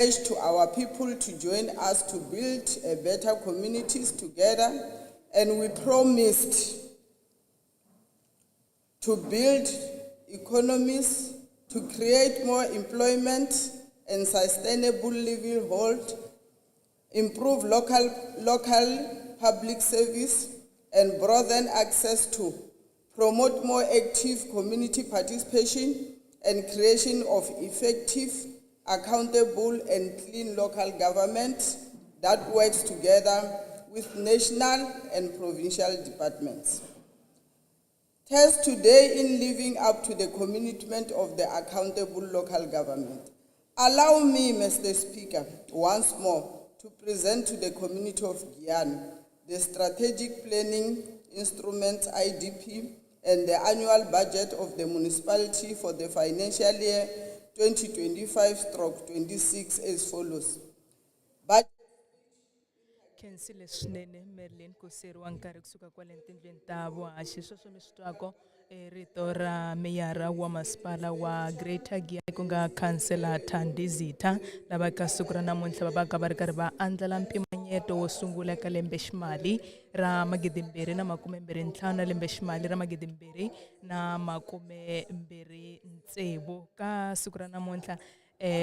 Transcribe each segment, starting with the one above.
to our people to join us to build better communities together, and we promised to build economies, to create more employment and sustainable livelihood, improve local public service, and broaden access to, promote more active community participation, and creation of effective, accountable, and clean local government that works together with national and provincial departments. Thus, today, in living up to the commitment of the accountable local government, allow me, Mr. Speaker, once more to present to the community of Guyana the Strategic Planning Instrument IDP and the annual budget of the municipality for the financial year 2025-26 as follows. Councillor Swinene Merlin Kuseri wa nkarhi kusuka kwale tindlwini ta vuhaxi sweswo mi swi twako rito ra meyara wa masipala wa Greater Giyani ku nga Councillor Thandi Zitha lava ka siku ra namuntlha va va ri karhi va andlala mpimanyeto wo sungula ka lembe ximali ra 2025 na lembe ximali ra 2026 ka siku ra namuntlha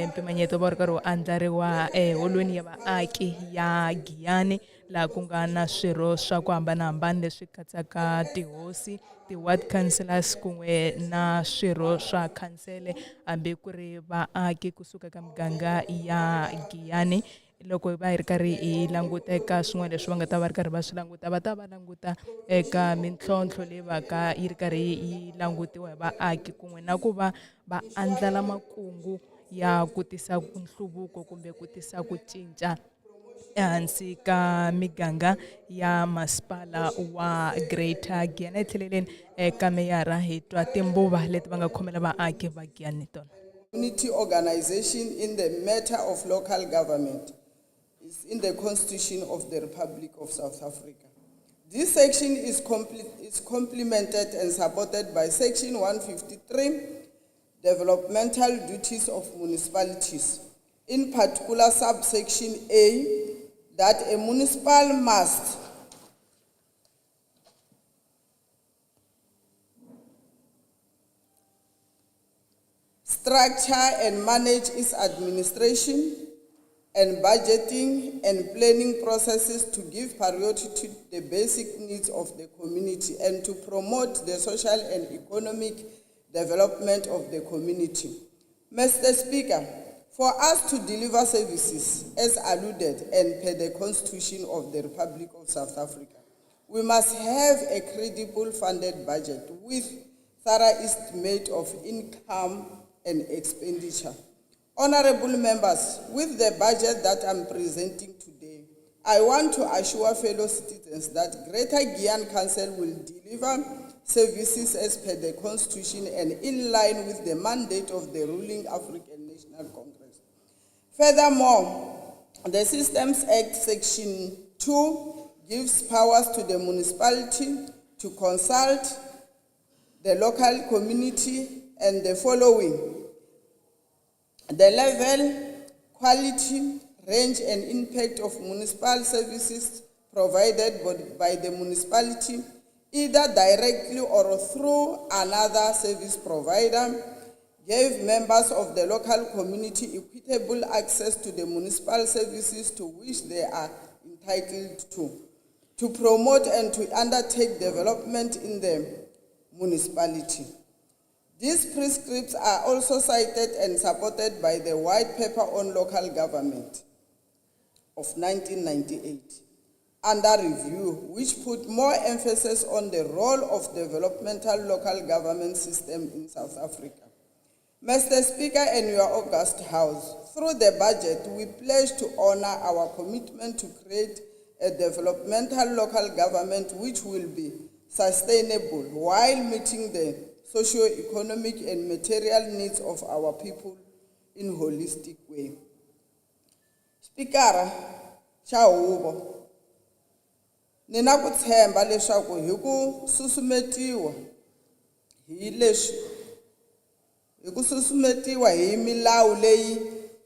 mpimanyeto va ri karhi wu andlariwa holweni ya vaaki ya Giyani laha ku nga na swirho swa ku hambanahambana leswi katsaka tihosi, ti-ward councillors kun'we na swirho swa khansele hambi ku ri vaaki kusuka ka miganga ya Giyani. Loko va hi ri karhi hi languta eka swin'wana leswi va nga ta va ri karhi va swi languta va ta va languta eka mintlhontlho leyi va ka yi ri karhi yi langutiwa hi vaaki kun'we na ku va va andlala makungu ya ku tisa nhluvuko kumbe ku tisa ku cinca ehansi ka miganga ya masipala wa Greater Giyani. Etheleleni eka meyara hi twa timbuva leti va nga khomela vaaki va Giyani tona. Community organization in the matter of local government is in the Constitution of the Republic of South Africa. This section is complemented and supported by Section 153, Developmental Duties of Municipalities. In particular, subsection A, that a municipal must structure and manage its administration and budgeting and planning processes to give priority to the basic needs of the community and to promote the social and economic development of the community. Mr. Speaker, for us to deliver services as alluded and per the Constitution of the Republic of South Africa, we must have a credible funded budget with thorough estimate of income and expenditure. Honorable members, with the budget that I'm presenting today, I want to assure fellow citizens that Greater Giyani Council will deliver services as per the Constitution and in line with the mandate of the ruling African National Congress. Furthermore, the Systems Act Section 2 gives powers to the municipality to consult the local community and the following: the level, quality, range and impact of municipal services provided by the municipality, either directly or through another service provider, gave members of the local community equitable access to the municipal services to which they are entitled to promote and to undertake development in the municipality. These prescripts are also cited and supported by the White Paper on Local Government of 1998 under review, which put more emphasis on the role of developmental local government system in South Africa. Mr. Speaker and your august House, through the budget, we pledge to honor our commitment to create a developmental local government which will be sustainable while meeting the socio-economic and material needs of our people in a holistic way. Speaker, Chahubo, nina ku tshemba leswaku hi ku susumetiwa hi leswi hi ku susumetiwa hi milawu leyi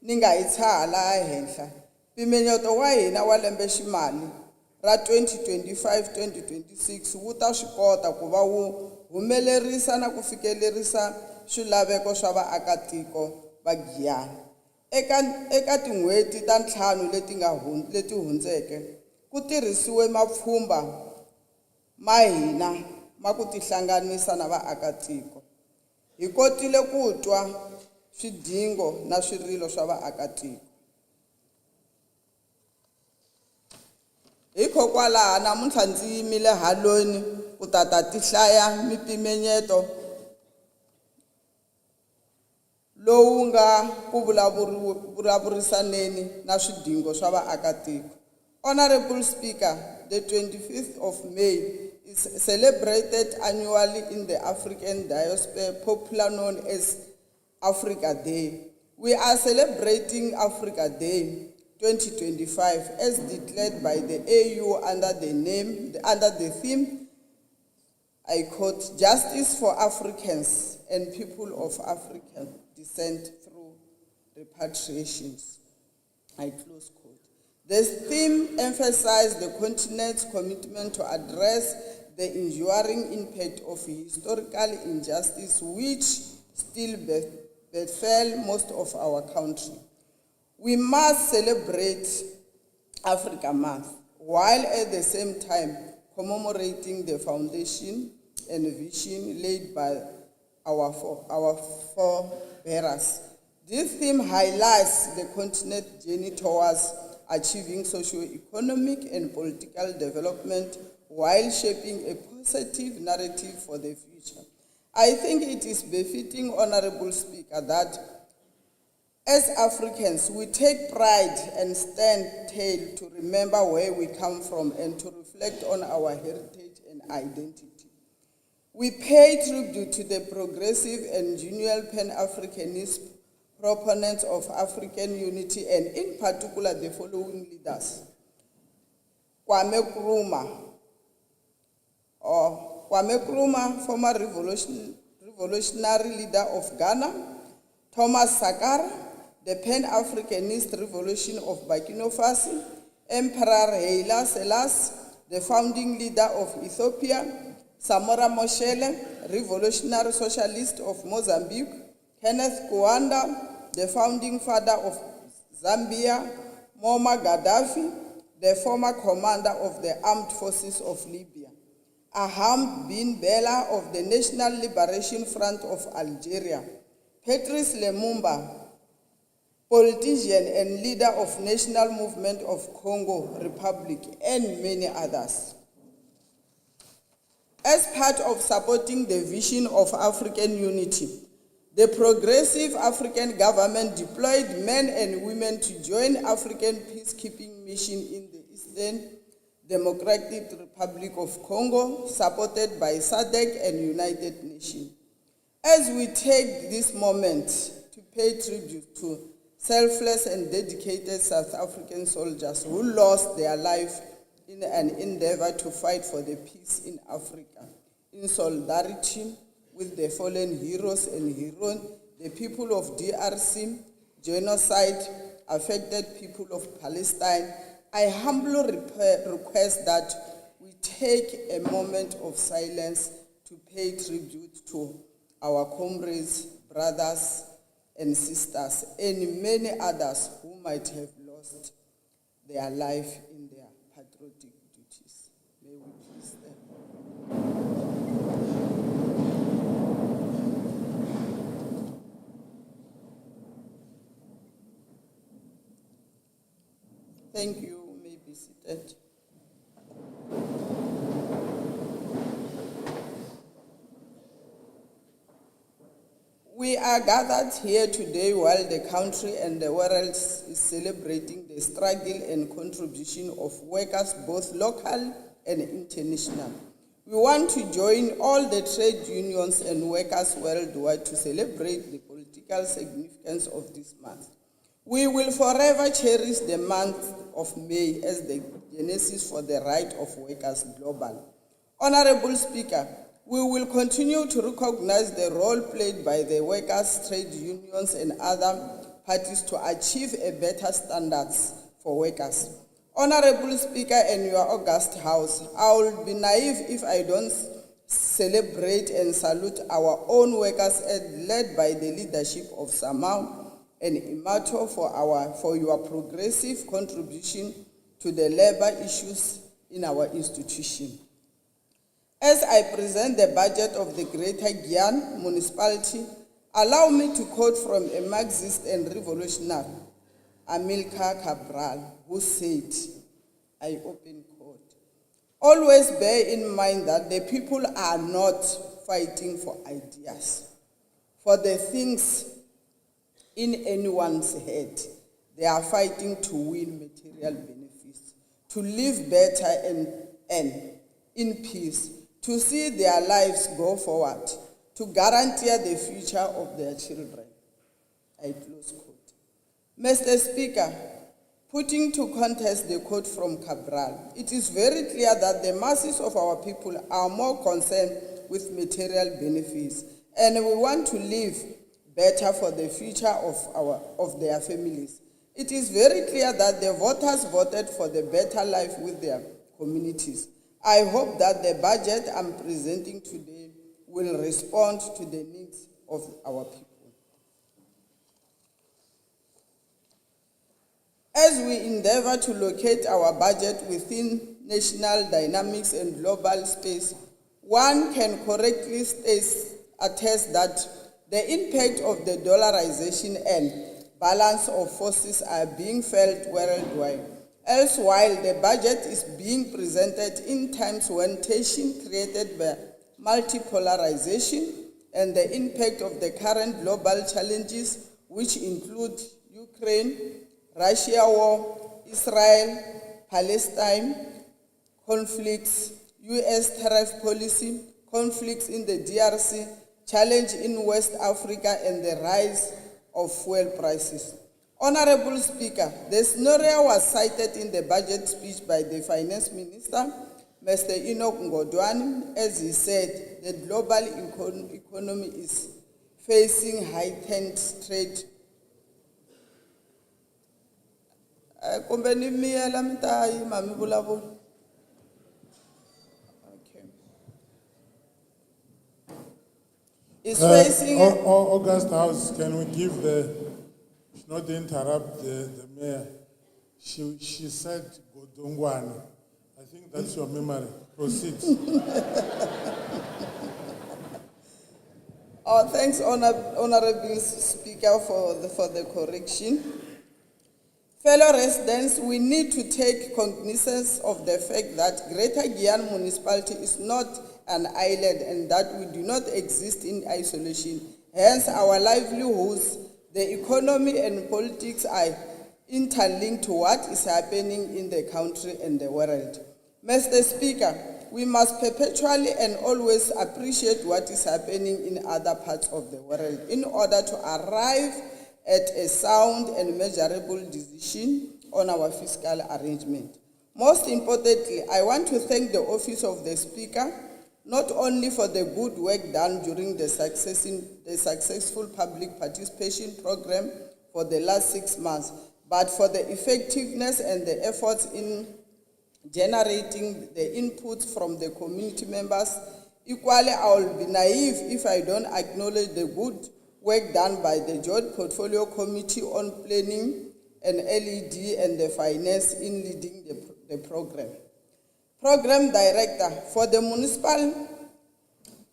ni nga hi tshaha laha henhla. Mpimanyeto wa hina wa lembe ximali ra 2025-2026 wu ta swi kota ku va wu humelerisa na ku fikelerisa swilaveko swa vaakatiko va Giyani. Eka tin'hweti ta 5 leti hundzeke, ku tirhisiwe mapfhumba ma hina ma ku tihlanganisa na vaakatiko. Hi kotile ku twa swidingo na swirilo swa vaakatiko. Hikokwalaho namuntlha ndzi yimile haloni ku ta tihlaya mipimanyeto lowu nga ku vulavurisaneni na swidingo swa vaakatiko. Honorable Speaker, the 25th of May is celebrated annually in the African diaspora, popularly known as Africa Day. We are celebrating Africa Day 2025 as declared by the AU under the theme, I quote, "Justice for Africans and people of African descent through repatriations." I close quote. This theme emphasized the continent's commitment to address the enduring impact of historical injustice which still befell most of our country. We must celebrate Africa Month while at the same time commemorating the foundation and vision laid by our forebears. This theme highlights the continent's journey towards achieving socio-economic and political development while shaping a positive narrative for the future. I think it is befitting, Honorable Speaker, that as Africans, we take pride and stand tall to remember where we come from and to reflect on our heritage and identity. We pay tribute to the progressive and genuine Pan-Africanist proponents of African unity and in particular the following leaders. Kwame Nkrumah, former revolutionary leader of Ghana. Thomas Sankara, the Pan-Africanist Revolution of Burkina Faso. Emperor Haile Selassie, the founding leader of Ethiopia. Samora Machel, revolutionary socialist of Mozambique. Kenneth Kaunda, the founding father of Zambia. Muammar Gaddafi, the former commander of the armed forces of Libya. Ahmed bin Bella of the National Liberation Front of Algeria. Patrice Lumumba, politician and leader of National Movement of Congo Republic, and many others. As part of supporting the vision of African unity, the Progressive African Government deployed men and women to join African peacekeeping mission in the Eastern Democratic Republic of Congo, supported by SADC and United Nations. As we take this moment to pay tribute to selfless and dedicated South African soldiers who lost their life in an endeavor to fight for the peace in Africa, in solidarity with the fallen heroes and heroines, the people of DRC, genocide, affected people of Palestine, I humbly request that we take a moment of silence to pay tribute to our comrades, brothers, and sisters, and many others who might have lost their life in their patriotic duties. May we please stand. Thank you. You may be seated. We are gathered here today while the country and the world is celebrating the struggle and contribution of workers, both local and international. We want to join all the trade unions and workers worldwide to celebrate the political significance of this month. We will forever cherish the month of May as the genesis for the right of workers globally. Honorable Speaker, we will continue to recognize the role played by the workers, trade unions, and other parties to achieve a better standards for workers. Honorable Speaker and your august House, I will be naive if I don't celebrate and salute our own workers led by the leadership of Samau and Imato for your progressive contribution to the labor issues in our institution. As I present the budget of the Greater Gyan Municipality, allow me to quote from a Marxist and revolutionary, Amilcar Cabral, who said, I open quote, "Always bear in mind that the people are not fighting for ideas, for the things in anyone's head. They are fighting to win material benefits, to live better and in peace, to see their lives go forward, to guarantee the future of their children." I close quote. Mr. Speaker, putting to contest the quote from Cabral, it is very clear that the masses of our people are more concerned with material benefits, and we want to live better for the future of their families. It is very clear that the voters voted for the better life with their communities. I hope that the budget I'm presenting today will respond to the needs of our people. As we endeavor to locate our budget within national dynamics and global space, one can correctly attest that the impact of the dollarization and balance of forces are being felt worldwide. Else, while the budget is being presented in times when tension created by multipolarization and the impact of the current global challenges, which include Ukraine, Russia war, Israel, Palestine, conflicts, US tariff policy, conflicts in the DRC, challenge in West Africa, and the rise of fuel prices. Honorable Speaker, the scenario was cited in the budget speech by the Finance Minister, Mr. Enoch Ngodwani, as he said, the global economy is facing heightened trade. Is facing August House, can we give not interrupt the mayor? She said Godongwana. I think that's your memory. Proceed. Oh, thanks, Honorable Speaker, for the correction. Fellow residents, we need to take cognizance of the fact that Greater Gyan Municipality is not an island and that we do not exist in isolation. Hence, our livelihoods, the economy and politics are interlinked to what is happening in the country and the world. Mr. Speaker, we must perpetually and always appreciate what is happening in other parts of the world in order to arrive at a sound and measurable decision on our fiscal arrangement. Most importantly, I want to thank the Office of the Speaker not only for the good work done during the successful public participation program for the last 6 months, but for the effectiveness and the efforts in generating the inputs from the community members. Equally, I will be naive if I don't acknowledge the good work done by the Joint Portfolio Committee on Planning and LED and the Finance in leading the program. Program Director, for the municipal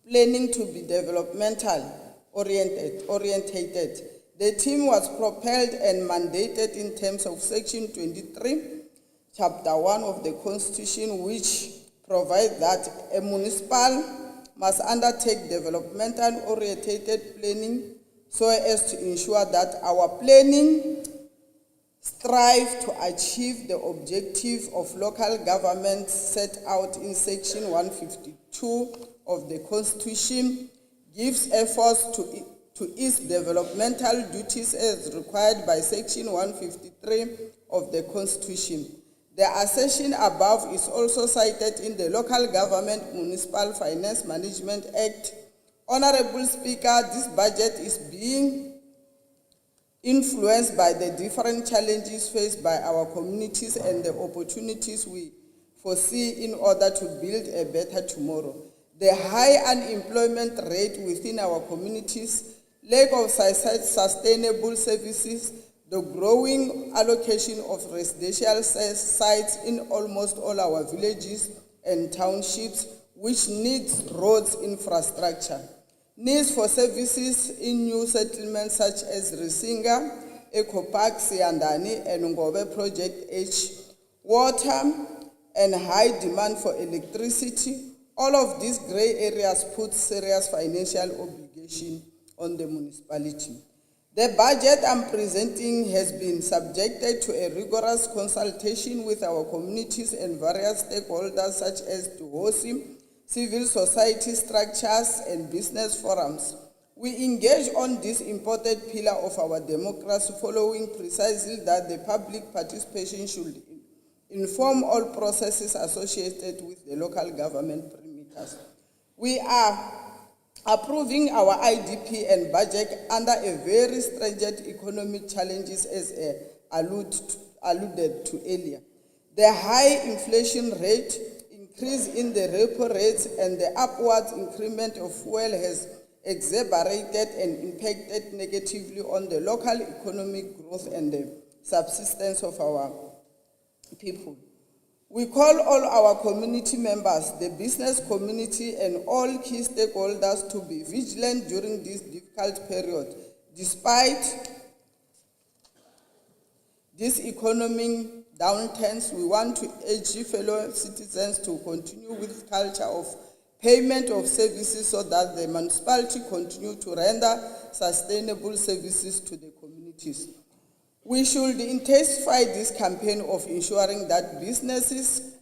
planning to be developmental orientated, the team was propelled and mandated in terms of Section 23, Chapter 1 of the Constitution, which provides that a municipal must undertake developmental orientated planning so as to ensure that our planning strive to achieve the objective of local government set out in Section 152 of the Constitution, gives efforts to its developmental duties as required by Section 153 of the Constitution. The assertion above is also cited in the Local Government Municipal Finance Management Act. Honorable Speaker, this budget is being influenced by the different challenges faced by our communities and the opportunities we foresee in order to build a better tomorrow. The high unemployment rate within our communities, lack of sustainable services, the growing allocation of residential sites in almost all our villages and townships, which needs roads infrastructure. Needs for services in new settlements such as Risinga, Eco Park, Siandani, and Ngobe Project H, water, and high demand for electricity. All of these grey areas put serious financial obligation on the municipality. The budget I'm presenting has been subjected to a rigorous consultation with our communities and various stakeholders such as DOHOSI, civil society structures, and business forums. We engage on this important pillar of our democracy, following precisely that the public participation should inform all processes associated with the local government perimeters. We are approving our IDP and budget under a very stringent economic challenges as alluded to earlier. The high inflation rate, increase in the repo rates, and the upward increment of fuel has exacerbated and impacted negatively on the local economic growth and the subsistence of our people. We call all our community members, the business community, and all key stakeholders to be vigilant during this difficult period. Despite this economic downturns, we want to urge fellow citizens to continue with culture of payment of services so that the municipality continue to render sustainable services to the communities. We should intensify this campaign of ensuring that businesses,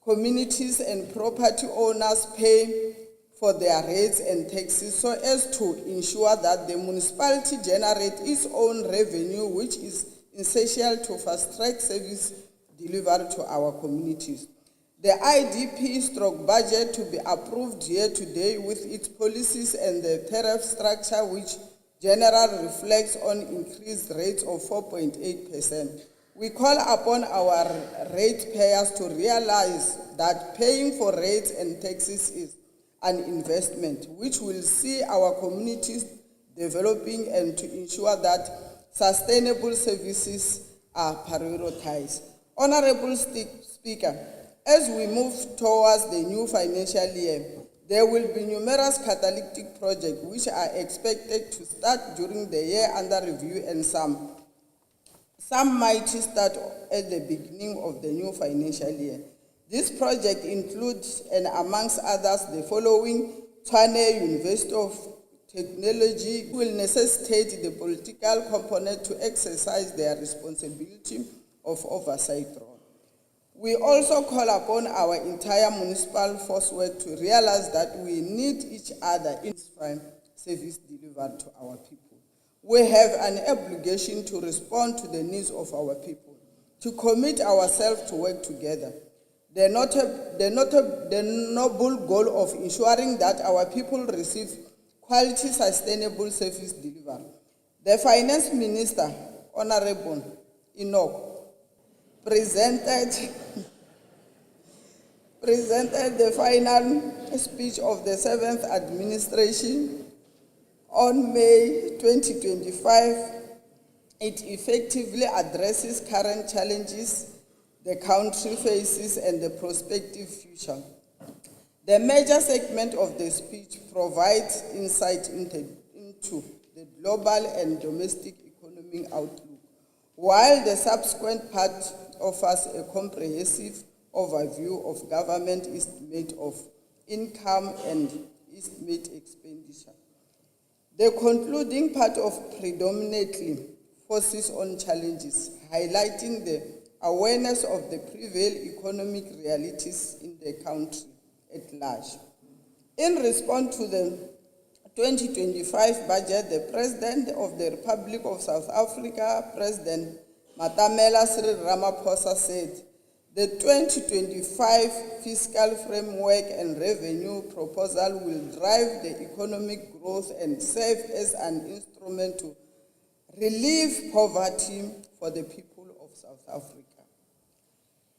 communities, and property owners pay for their rates and taxes so as to ensure that the municipality generates its own revenue, which is essential to fast-track service delivery to our communities. The IDP budget to be approved here today with its policies and the tariff structure, which generally reflects on increased rates of 4.8%. We call upon our ratepayers to realize that paying for rates and taxes is an investment which will see our communities developing and to ensure that sustainable services are prioritized. Honorable Speaker, as we move towards the new financial year, there will be numerous catalytic projects which are expected to start during the year under review, and some might start at the beginning of the new financial year. This project includes, and amongst others, the following: Tshwane University of Technology will necessitate the political component to exercise their responsibility of oversight role. We also call upon our entire municipal forcework to realize that we need each other in service delivered to our people. We have an obligation to respond to the needs of our people, to commit ourselves to work together. The noble goal of ensuring that our people receive quality, sustainable service delivery. The Finance Minister, Honorable Enoch, presented the final speech of the 7th administration on May 2025. It effectively addresses current challenges the country faces and the prospective future. The major segment of the speech provides insight into the global and domestic economic outlook, while the subsequent part offers a comprehensive overview of government estimate of income and estimate expenditure. The concluding part of predominantly focuses on challenges, highlighting the awareness of the prevailing economic realities in the country at large. In response to the 2025 budget, the President of the Republic of South Africa, President Matamela Cyril Ramaphosa, said the 2025 fiscal framework and revenue proposal will drive the economic growth and serve as an instrument to relieve poverty for the people of South Africa.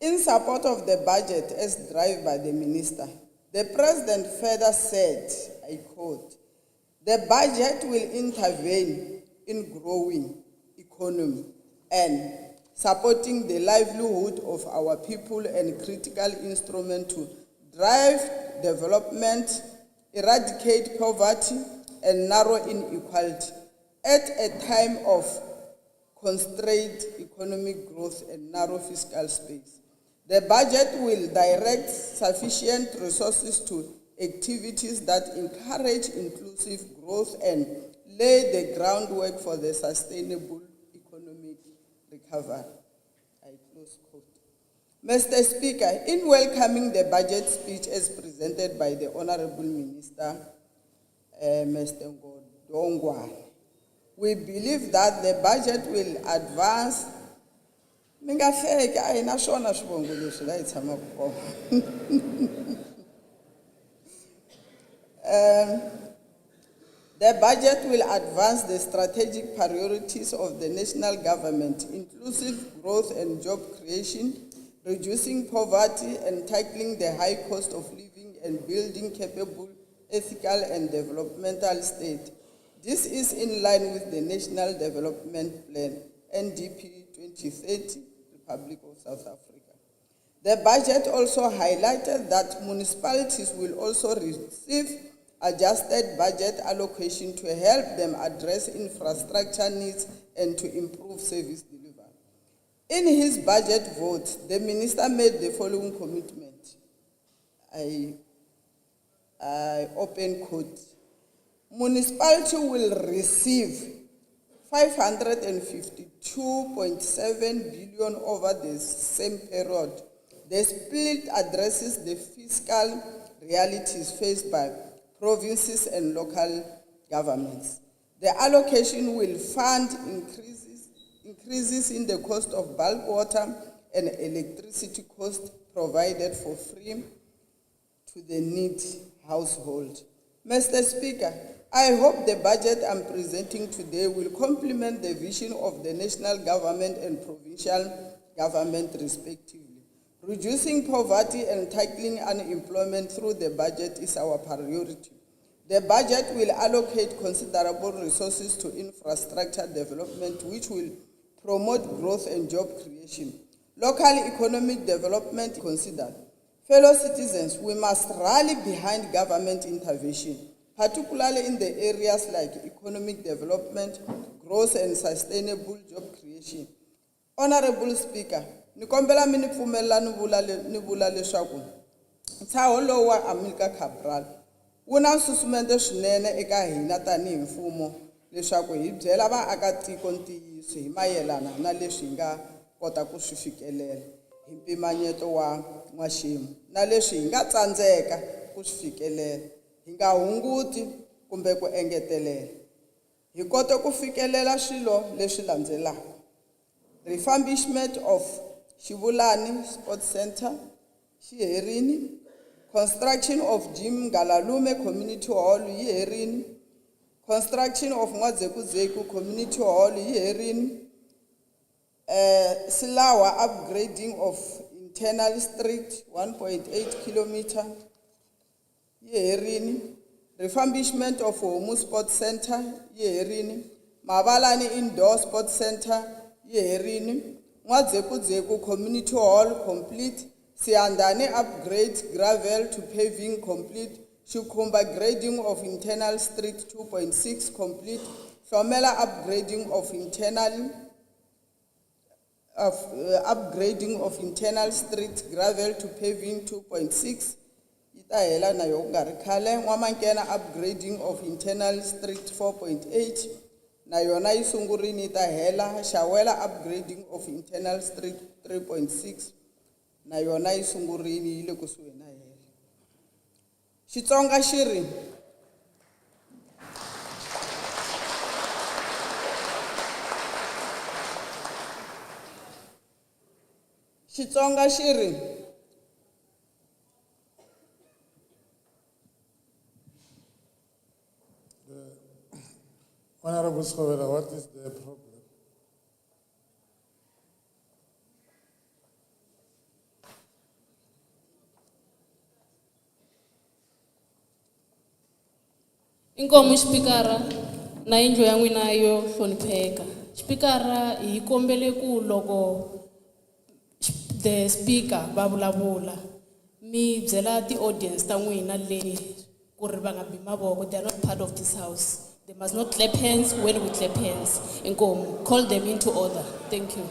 In support of the budget as driven by the minister, the President further said, I quote, "The budget will intervene in growing economy and supporting the livelihood of our people and critical instrument to drive development, eradicate poverty, and narrow inequality at a time of constrained economic growth and narrow fiscal space. The budget will direct sufficient resources to activities that encourage inclusive growth and lay the groundwork for the sustainable economic recovery." I close quote. Mr. Speaker, in welcoming the budget speech as presented by the Honorable Minister, Mr. Ngodongwane, we believe that the budget will advance. The budget will advance the strategic priorities of the national government, inclusive growth and job creation, reducing poverty and tackling the high cost of living and building capable, ethical and developmental state. This is in line with the National Development Plan, NDP 2030, Republic of South Africa. The budget also highlighted that municipalities will also receive adjusted budget allocation to help them address infrastructure needs and to improve service delivery. In his budget vote, the minister made the following commitment. I open quote. Municipality will receive 552.7 billion over the same period. The split addresses the fiscal realities faced by provinces and local governments. The allocation will fund increases in the cost of bulk water and electricity cost provided for free to the needy household. Mr. Speaker, I hope the budget I'm presenting today will complement the vision of the national government and provincial government respectively. Reducing poverty and tackling unemployment through the budget is our priority. The budget will allocate considerable resources to infrastructure development, which will promote growth and job creation. Local economic development considered. Fellow citizens, we must rally behind government intervention, particularly in the areas like economic development, growth and sustainable job creation. Honorable Speaker, nikombela mini pfumela ni vula leswaku ntshaho lowu wa Amilcar Cabral wu na nsusumeto swinene eka hina tanihi mfumo leswaku hi byela vaakatiko ntiyiso hi mayelana na leswi hi nga kota ku swi fikelela hi mpimanyeto wa n'waxemu na leswi hi nga tsandzeka ku swi fikelela hi nga hunguti kumbe ku engetelela hi kota ku fikelela swilo leswi landzelaka. Refurbishment of Xivulani Sports Center, Xiherini. Construction of Ggm Community Hall, Yiherini. Construction of Ngwadzeku Community Hall, Yiherini. Silawa upgrading of internal street, 1.8 kilometer, Yiherini. Refurbishment of Homu Sports Center, Yiherini. Mabalani Indoor Sports Center, Yiherini. Ngwadzeku Community Hall complete. Siandane upgrade gravel to paving complete. Shukumba grading of internal street 2.6 complete. Flomela upgrading of internal street gravel to paving 2.6. Itahela na yongari khale. Ngwamankena upgrading of internal street 4.8. Na yona isungurini itahela. Shawela upgrading of internal street 3.6. Na yona isungurini ile kusuhi na hela. Xitsonga xiri Xitsonga xiri Honorable Schovela, what is the problem? Inkomu xipikara na yindlu ya n'wina yo hlonipheka. Xipikara hi kombele ku loko the speaker va vulavula mi byela ti-audience ta n'wina leyi ku ri va nga bi mavoko, they are not part of this house. They must not clap hands when we clap hands. Inkomu, call them into order. Thank you.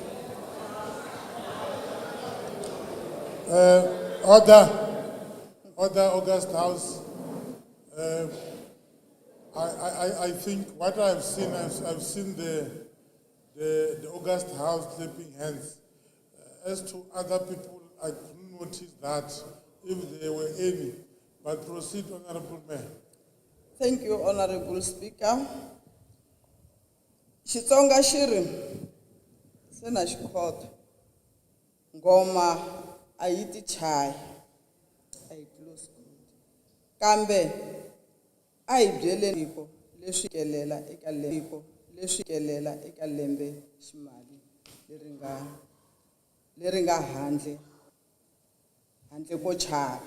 Order, August House. I think what I've seen the August House clapping hands. As to other people, I couldn't notice that if there were any. But proceed, Honorable Mayor. Thank you, Honorable Speaker. Xitsonga xi ri se na xi khota ngoma a yi ti chayi a yi close kambe a hi byeleni tiko leswi kelela eka tiko leswi kelela eka lembe ximali leri nga handle ko chaka.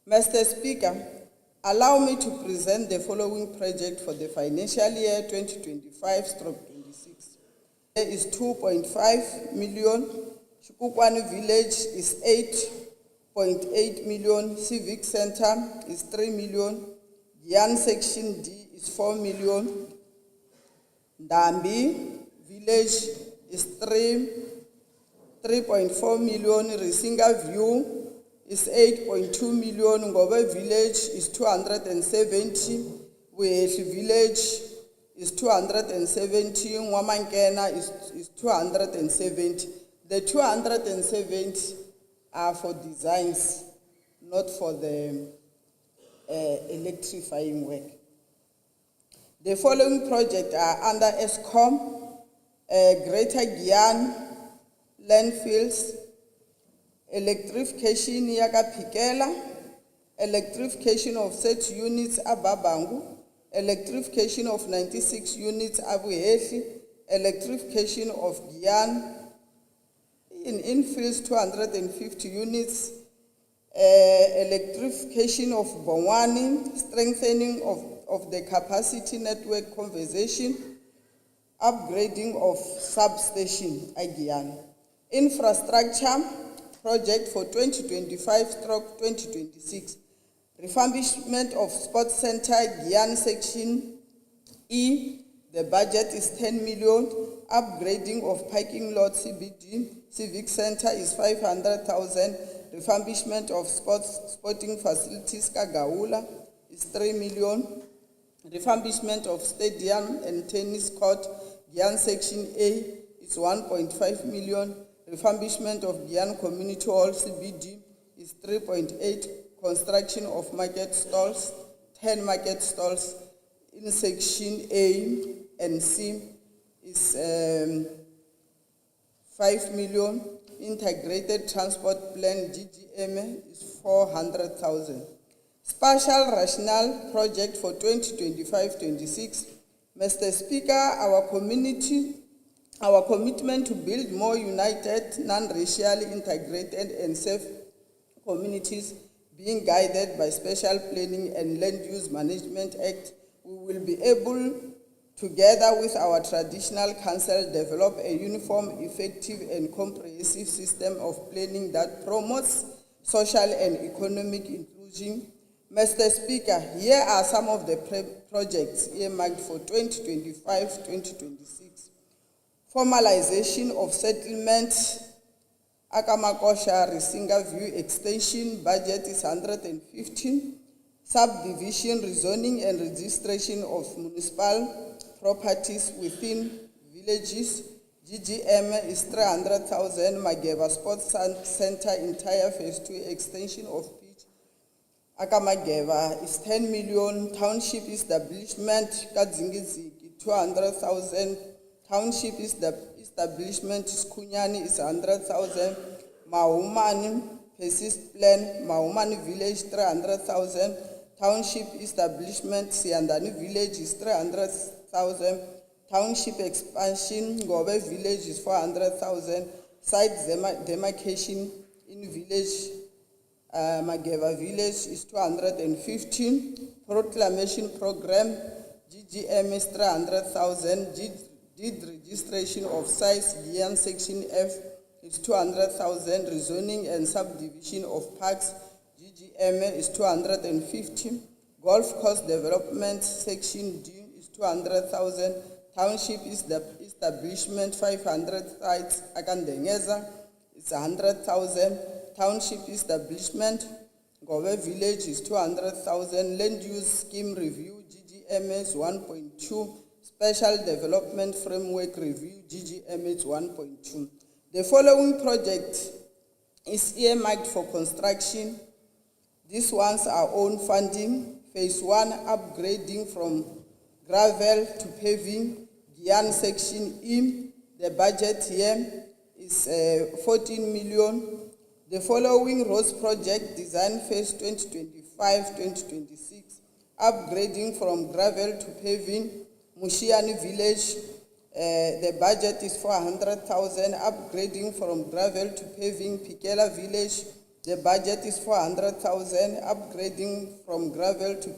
Mr. Speaker, allow me to present the following project for the financial year 2025/26. There is 2.5 million. Shukukwani Village is 8.8 million. Civic Center is 3 million. Gyan Section D is 4 million. Ndambi Village is 3.4 million. Risinga View is 8.2 million. Ngobe Village is 270. Wehli Village is 270. Nwamankena is 270. The 270 are for designs, not for the electrifying work. The following projects are under ESCOM: Greater Gyan landfills, electrification Yaka Pikela, electrification of 30 units Ababangu, electrification of 96 units Abuhefi, electrification of Gyan in infills 250 units, electrification of Bongwani, strengthening of the capacity network conversion, upgrading of substation Agyan. Infrastructure project for 2025/2026, refurbishment of Sports Center Gyan Section E, the budget is 10 million, upgrading of parking lot CBD, Civic Center is 500,000, refurbishment of sporting facilities Kagaula is 3 million, refurbishment of stadium and tennis court Gyan Section A is 1.5 million, refurbishment of Gyan Community Hall CBD is 3.8, construction of market stalls, 10 market stalls in Section A and C is 5 million, integrated transport plan Ggm is 400,000. Special rational project for 2025/26. Mr. Speaker, our commitment to build more united, non-racially integrated and safe communities being guided by Special Planning and Land Use Management Act, we will be able, together with our traditional council, develop a uniform, effective and comprehensive system of planning that promotes social and economic inclusion. Mr. Speaker, here are some of the projects earmarked for 2025/2026. Formalization of settlement, Akamakosha Risinga View Extension, budget is 115. Subdivision, rezoning and registration of municipal properties within villages, Ggm is 300,000. Mageva Sports Center entire phase 2 extension of pitch, Akamageva is 10 million. Township establishment, Kadzingiziki, 200,000. Township establishment, Skunyani is 100,000. Mahumani persist plan, Mahumani village 300,000. Township establishment, Siandani village is 300,000. Township expansion, Gobe village is 400,000. Site demarcation in village, Mageva village is 215. proclamation program, Ggm is 300,000, deed registration of sites, Gyan section F is 200,000, rezoning and subdivision of parks, Ggm is 250, golf course development section D is 200,000, township is the establishment 500 sites, Akandengeza is 100,000, township establishment, Gowe village is 200,000, land use scheme review, Ggm is 1.2, special development framework review, Ggm is 1.2. The following project is earmarked for construction. These ones are own funding. Phase 1, upgrading from gravel to paving, Gyan section E. The budget here is 14 million. The following roads project, design phase 2025-2026, upgrading from gravel to paving, Mushiani village, the budget is 400,000, upgrading from gravel to paving, Pikela village, the budget is 400,000, upgrading from gravel to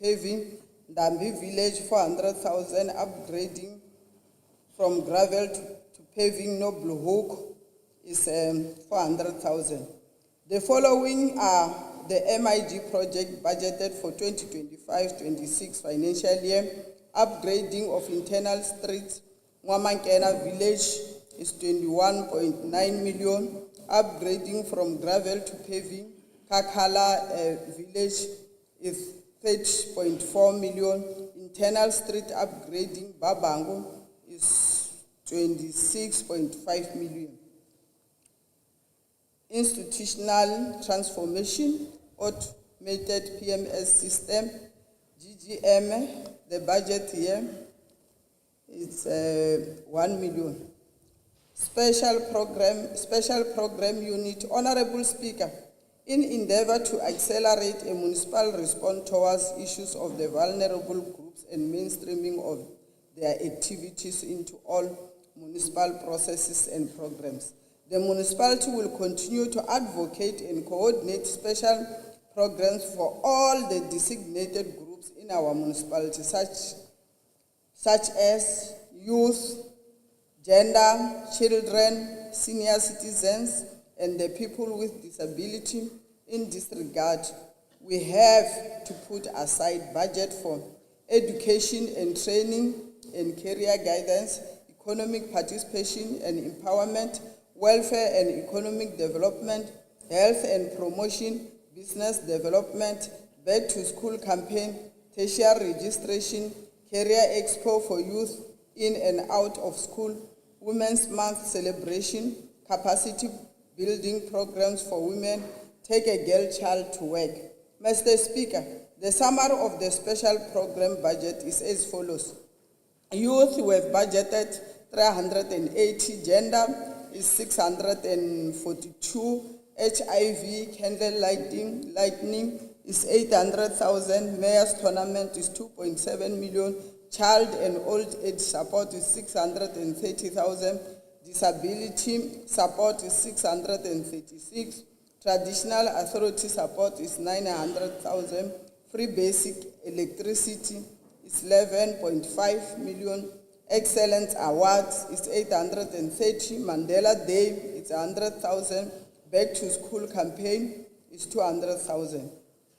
paving, Dambi village 400,000, upgrading from gravel to paving, Noble Hook is 400,000. The following are the MIG project budgeted for 2025-26 financial year. Upgrading of internal streets, Mwamankena village is 21.9 million. Upgrading from gravel to paving, Kakala village is 30.4 million. Internal street upgrading, Babango is 26.5 million. Institutional transformation, automated PMS system, Ggm, the budget here is 1 million. Special program unit, Honorable Speaker, in endeavor to accelerate a municipal response towards issues of the vulnerable groups and mainstreaming of their activities into all municipal processes and programs. The municipality will continue to advocate and coordinate special programs for all the designated groups in our municipality, such as youth, gender, children, senior citizens, and the people with disability. In this regard, we have to put aside budget for education and training and career guidance, economic participation and empowerment, welfare and economic development, health and promotion, business development, back to school campaign, tertiary registration, career expo for youth in and out of school, Women's Month celebration, capacity building programs for women, take a girl child to work. Mr. Speaker, the summary of the special program budget is as follows. Youth, we have budgeted 380, gender is 642, HIV candle lightning is 800,000, mayor's tournament is 2.7 million, child and old age support is 630,000, disability support is 636, traditional authority support is 900,000, free basic electricity is 11.5 million, excellence awards is 830, Mandela Day is 100,000, back to school campaign is 200,000.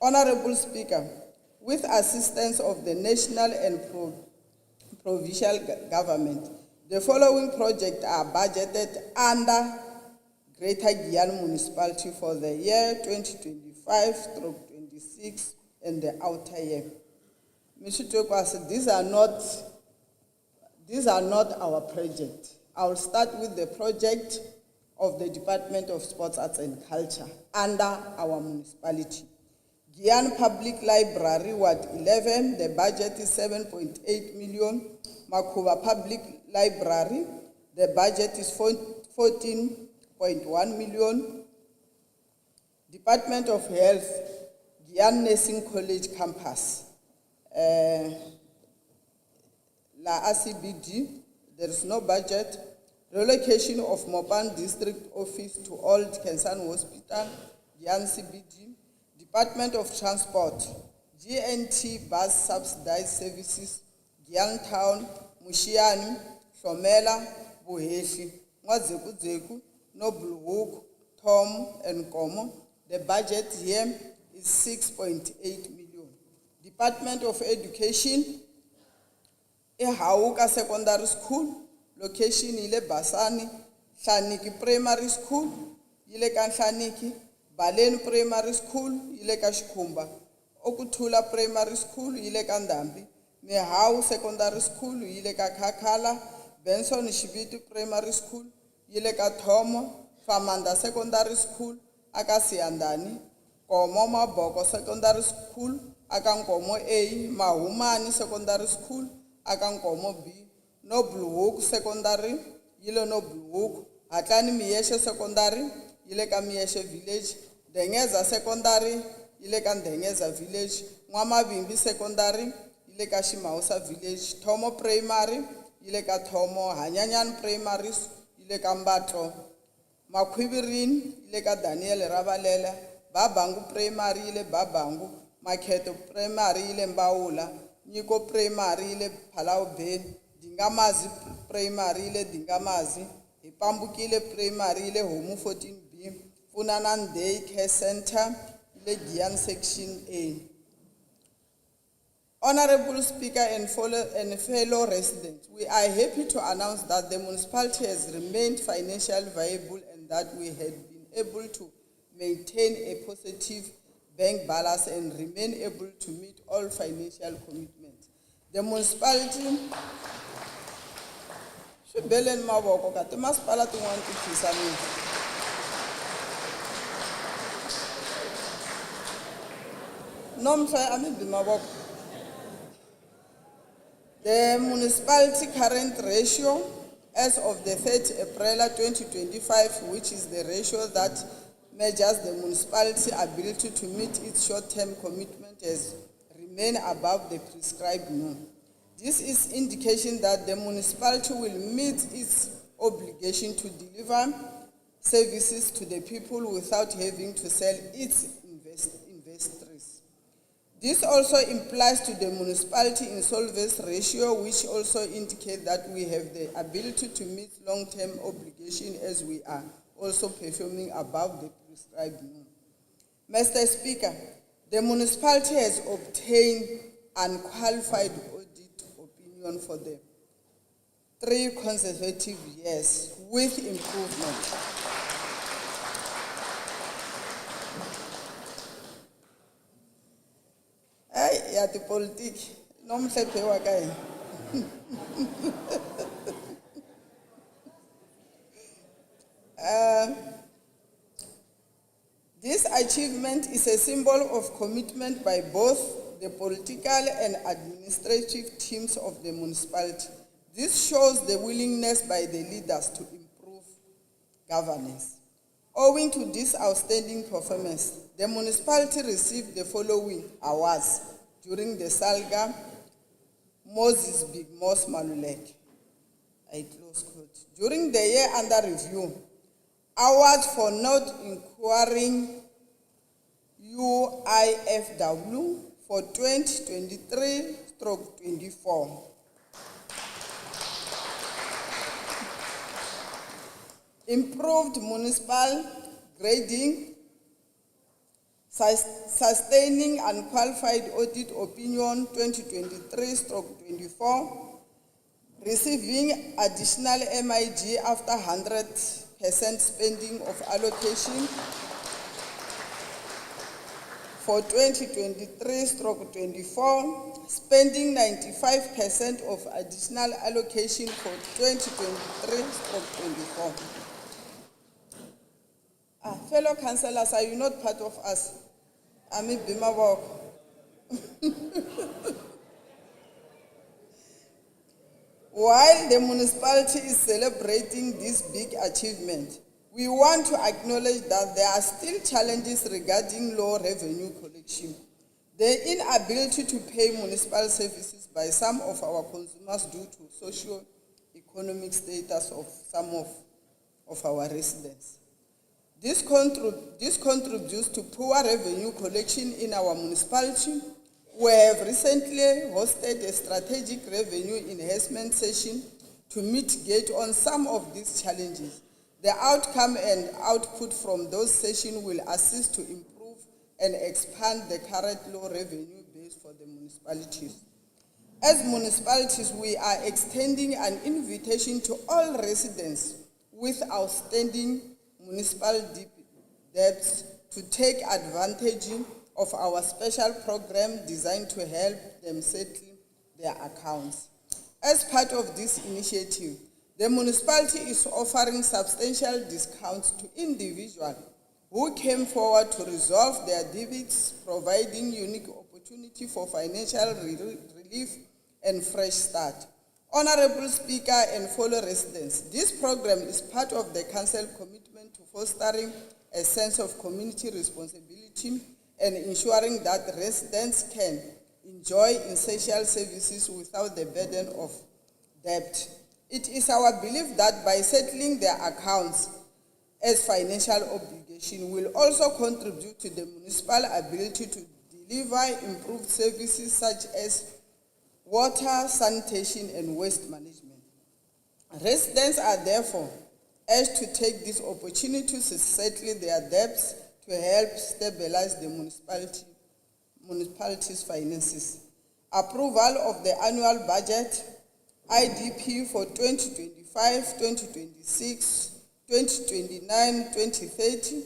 Honorable Speaker, with assistance of the national and provincial government, the following projects are budgeted under Greater Gyan Municipality for the year 2025-26 and the outer year. Mr. Tokwasi, these are not our project. I will start with the project of the Department of Sports, Arts and Culture under our municipality. Gyan Public Library, Ward 11, the budget is 7.8 million. Makuba Public Library, the budget is 14.1 million. Department of Health, Gyan Nursing College Campus, La ACBD, there is no budget. Relocation of Mopan District Office to Old Kensan Hospital, Gyan CBD. Department of Transport, GNT bus subsidized services, Giyangtown, Mushiani, Hlomela, Buhehli, Ngwazekuzeku, Noble Hook, Tom and Komo. The budget here is 6.8 million. Department of Education, Ehauka Secondary School, location ile Basani, Hlaniki Primary School, ile ka Hlaniki, Balen Primary School, ile ka Shikhumba, Okuthula Primary School, ile ka Ndambi, Mehau Secondary School, ile ka Khakhala, Benson Shibiti Primary School, ile ka Thomo, Famanda Secondary School, aka Siandani, Komo Maboko Secondary School, aka Nkomo A, Mahumani Secondary School, aka Nkomo B, Noble Hook Secondary, yile Noble Hook, Atlani Miyeshe Secondary, yile ka Miyeshe Village, Dengeza Secondary, yile ka Dengeza Village, Mwamabimbi Secondary, yile ka Shimausa Village, Thomo Primary, yile ka Thomo, Hanyanyan Primary, yile ka Mbatlo, Makhwibirin, yile ka Daniel Rabalela, Babangu Primary, yile Babangu, Makheto Primary, yile Mbaula, Nyiko Primary, yile Palau Bay, Dingamazi Primary, yile Dingamazi, Ipambukile Primary, yile Homu 14B, Funanan Day Care Center, yile Giyang Section A. Honorable Speaker and fellow residents, we are happy to announce that the municipality has remained financially viable and that we had been able to maintain a positive bank balance and remain able to meet all financial commitments. The municipality should bail in Maboko, but the municipality want to kiss The municipality current ratio as of the 3rd April 2025, which is the ratio that measures the municipality ability to meet its short-term commitment, has remained above the prescribed norm. This is indication that the municipality will meet its obligation to deliver services to the people without having to sell its investors. This also implies to the municipality insolvency ratio, which also indicates that we have the ability to meet long-term obligation as we are also performing above the prescribed norm. Mr. Speaker, the municipality has obtained unqualified audit opinion for the 3 consecutive years with improvement. Ya the politics, no me se pewa kai. This achievement is a symbol of commitment by both the political and administrative teams of the municipality. This shows the willingness by the leaders to improve governance. Owing to this outstanding performance, the municipality received the following awards during the Salga Moses Big Mos Malulek. I close quote. During the year under review, awards for not inquiring UIFW for 2023/24. Improved municipal grading, sustaining unqualified audit opinion 2023/24, receiving additional MIG after 100% spending of allocation for 2023/24, spending 95% of additional allocation for 2023/24. Fellow councillors, are you not part of us? Ami Bimawok. While the municipality is celebrating this big achievement, we want to acknowledge that there are still challenges regarding low revenue collection. The inability to pay municipal services by some of our consumers due to socio-economic status of some of our residents. This contributes to poor revenue collection in our municipality, We have recently hosted a strategic revenue enhancement session to mitigate on some of these challenges. The outcome and output from those sessions will assist to improve and expand the current low revenue base for the municipalities. As municipalities, we are extending an invitation to all residents with outstanding municipal debts to take advantage of our special program designed to help them settle their accounts. As part of this initiative, the municipality is offering substantial discounts to individuals who came forward to resolve their debts, providing unique opportunity for financial relief and fresh start. Honorable Speaker and fellow residents, this program is part of the Council commitment to fostering a sense of community responsibility and ensuring that residents can enjoy essential services without the burden of debt. It is our belief that by settling their accounts as financial obligation will also contribute to the municipal ability to deliver improved services such as water, sanitation, and waste management. Residents are therefore urged to take this opportunity to settle their debts to help stabilize the municipality's finances. Approval of the annual budget, IDP for 2025, 2026, 2029, 2030,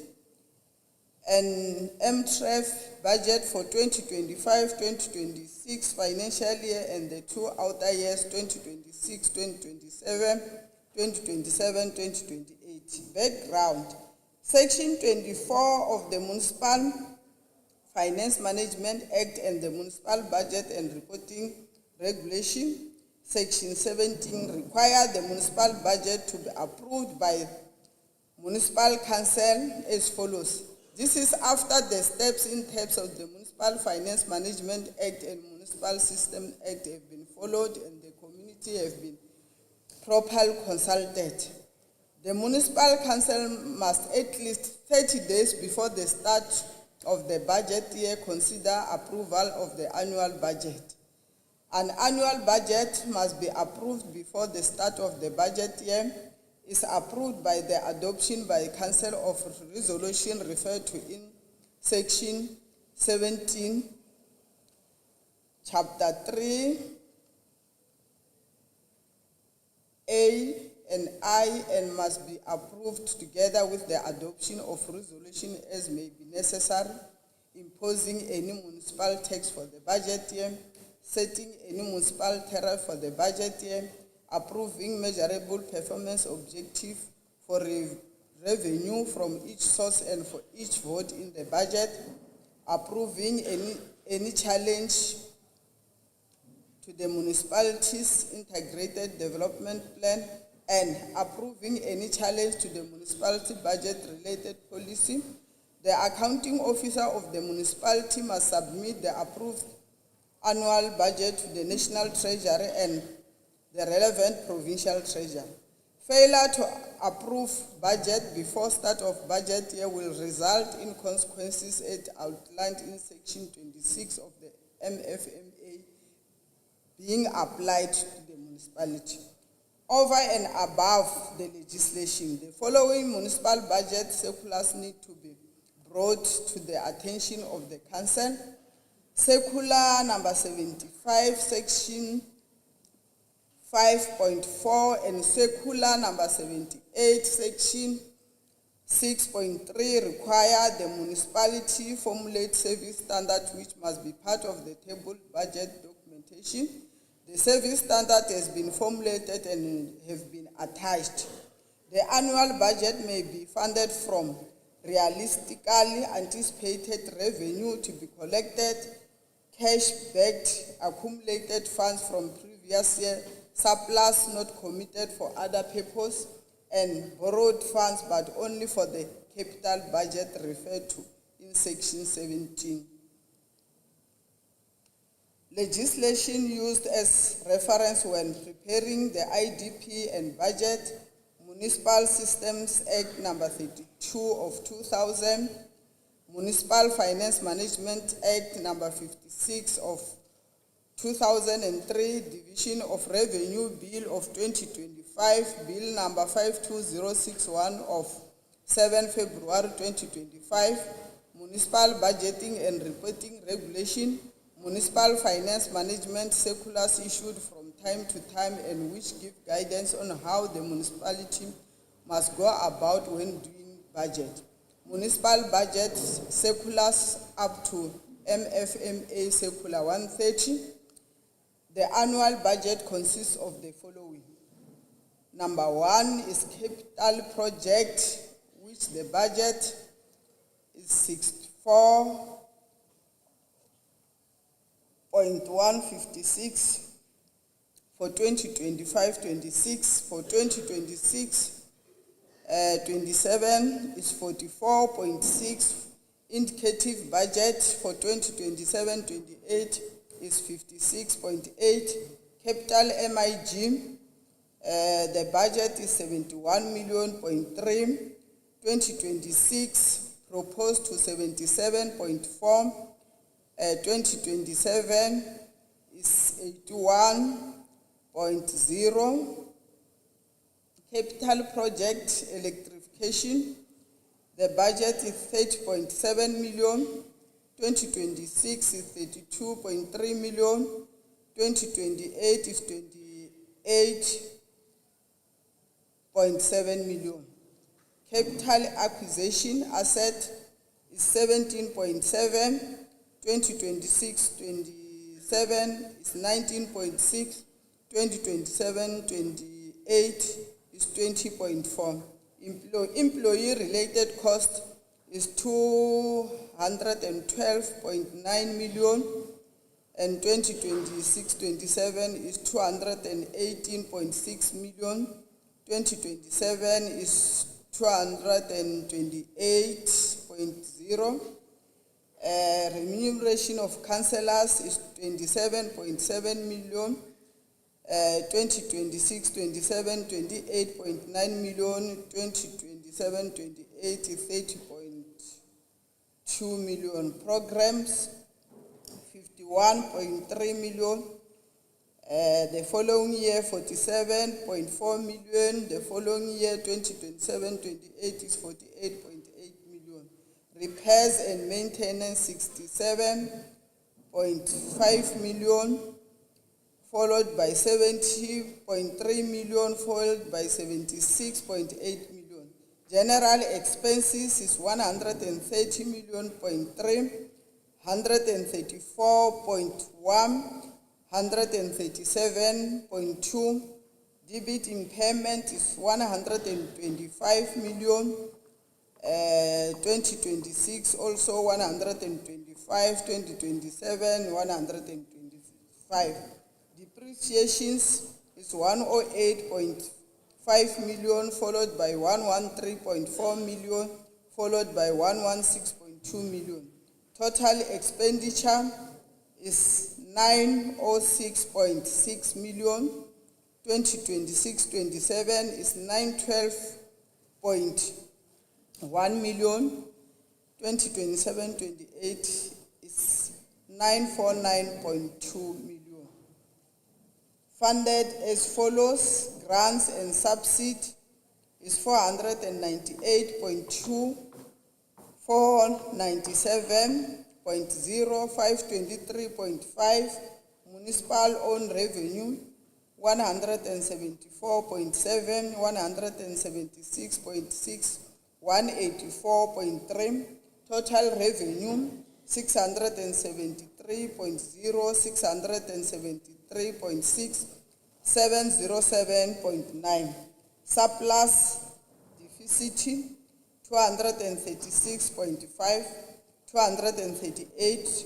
and MTREF budget for 2025-2026 financial year and the 2 outer years 2026-2027, 2027-2028. Background. Section 24 of the Municipal Finance Management Act and the Municipal Budget and Reporting Regulation, Section 17, require the municipal budget to be approved by Municipal Council as follows. This is after the steps in terms of the Municipal Finance Management Act and Municipal System Act have been followed and the community have been properly consulted. The Municipal Council must at least 30 days before the start of the budget year consider approval of the annual budget. An annual budget must be approved before the start of the budget year is approved by the adoption by Council of Resolution referred to in Section 17, Chapter 3, A and I, and must be approved together with the adoption of resolution as may be necessary, imposing any municipal tax for the budget year, setting any municipal tariff for the budget year, approving measurable performance objective for revenue from each source and for each vote in the budget, approving any challenge to the municipality's integrated development plan, and approving any challenge to the municipality budget-related policy. The accounting officer of the municipality must submit the approved annual budget to the National Treasury and the relevant provincial treasurer. Failure to approve budget before start of budget year will result in consequences as outlined in Section 26 of the MFMA being applied to the municipality. Over and above the legislation, the following municipal budget circulars need to be brought to the attention of the Council. Circular number 75, Section 5.4 and circular number 78, Section 6.3 require the municipality formulate service standards which must be part of the table budget documentation. The service standard has been formulated and have been attached. The annual budget may be funded from realistically anticipated revenue to be collected, cash-backed accumulated funds from previous year, surplus not committed for other purpose, and borrowed funds but only for the capital budget referred to in Section 17. Legislation used as reference when preparing the IDP and budget, Municipal Systems Act number 32 of 2000, Municipal Finance Management Act number 56 of 2003, Division of Revenue Bill of 2025, Bill number 52061 of 7 February 2025, Municipal Budgeting and Reporting Regulation, Municipal Finance Management Circulars issued from time to time and which give guidance on how the municipality must go about when doing budget. Municipal budget circulars up to MFMA Circular 130. The annual budget consists of the following. Number 1 is capital project, which the budget is 64.156 for 2025-26. For 2026-27 is 44.6. Indicative budget for 2027-28 is 56.8. Capital MIG, the budget is 71.3 million. 2026 proposed to 77.4. 2027 is 81.0. Capital project electrification, the budget is 30.7 million. 2026 is 32.3 million. 2028 is 28.7 million. Capital acquisition asset is 17.7. 2026-27 is 19.6. 2027-28 is 20.4. Employee-related cost is 212.9 million, and 2026-27 is 218.6 million. 2027 is 228.0. Remuneration of councillors is 27.7 million. 2026-27, 28.9 million. 2027-28 is 30.2 million. Programs, 51.3 million. The following year, 47.4 million. The following year, 2027-28 is 48.8 million. Repairs and maintenance, 67.5 million. Followed by 70.3 million, followed by 76.8 million. General expenses is 130 million, 134.1, 137.2. Debit impairment is 125 million. 2026 also 125, 2027 125. Depreciations is 108.5 million, followed by 113.4 million, followed by 116.2 million. Total expenditure is 906.6 million. 2026-27 is 912.1 million. 2027-28 is 949.2 million. Funded as follows: grants and subsidy is 498.2, 497.0, 523.5. Municipal owned revenue 174.7, 176.6, 184.3. Total revenue 673.0, 673.6, 707.9. Surplus deficit 236.5, 238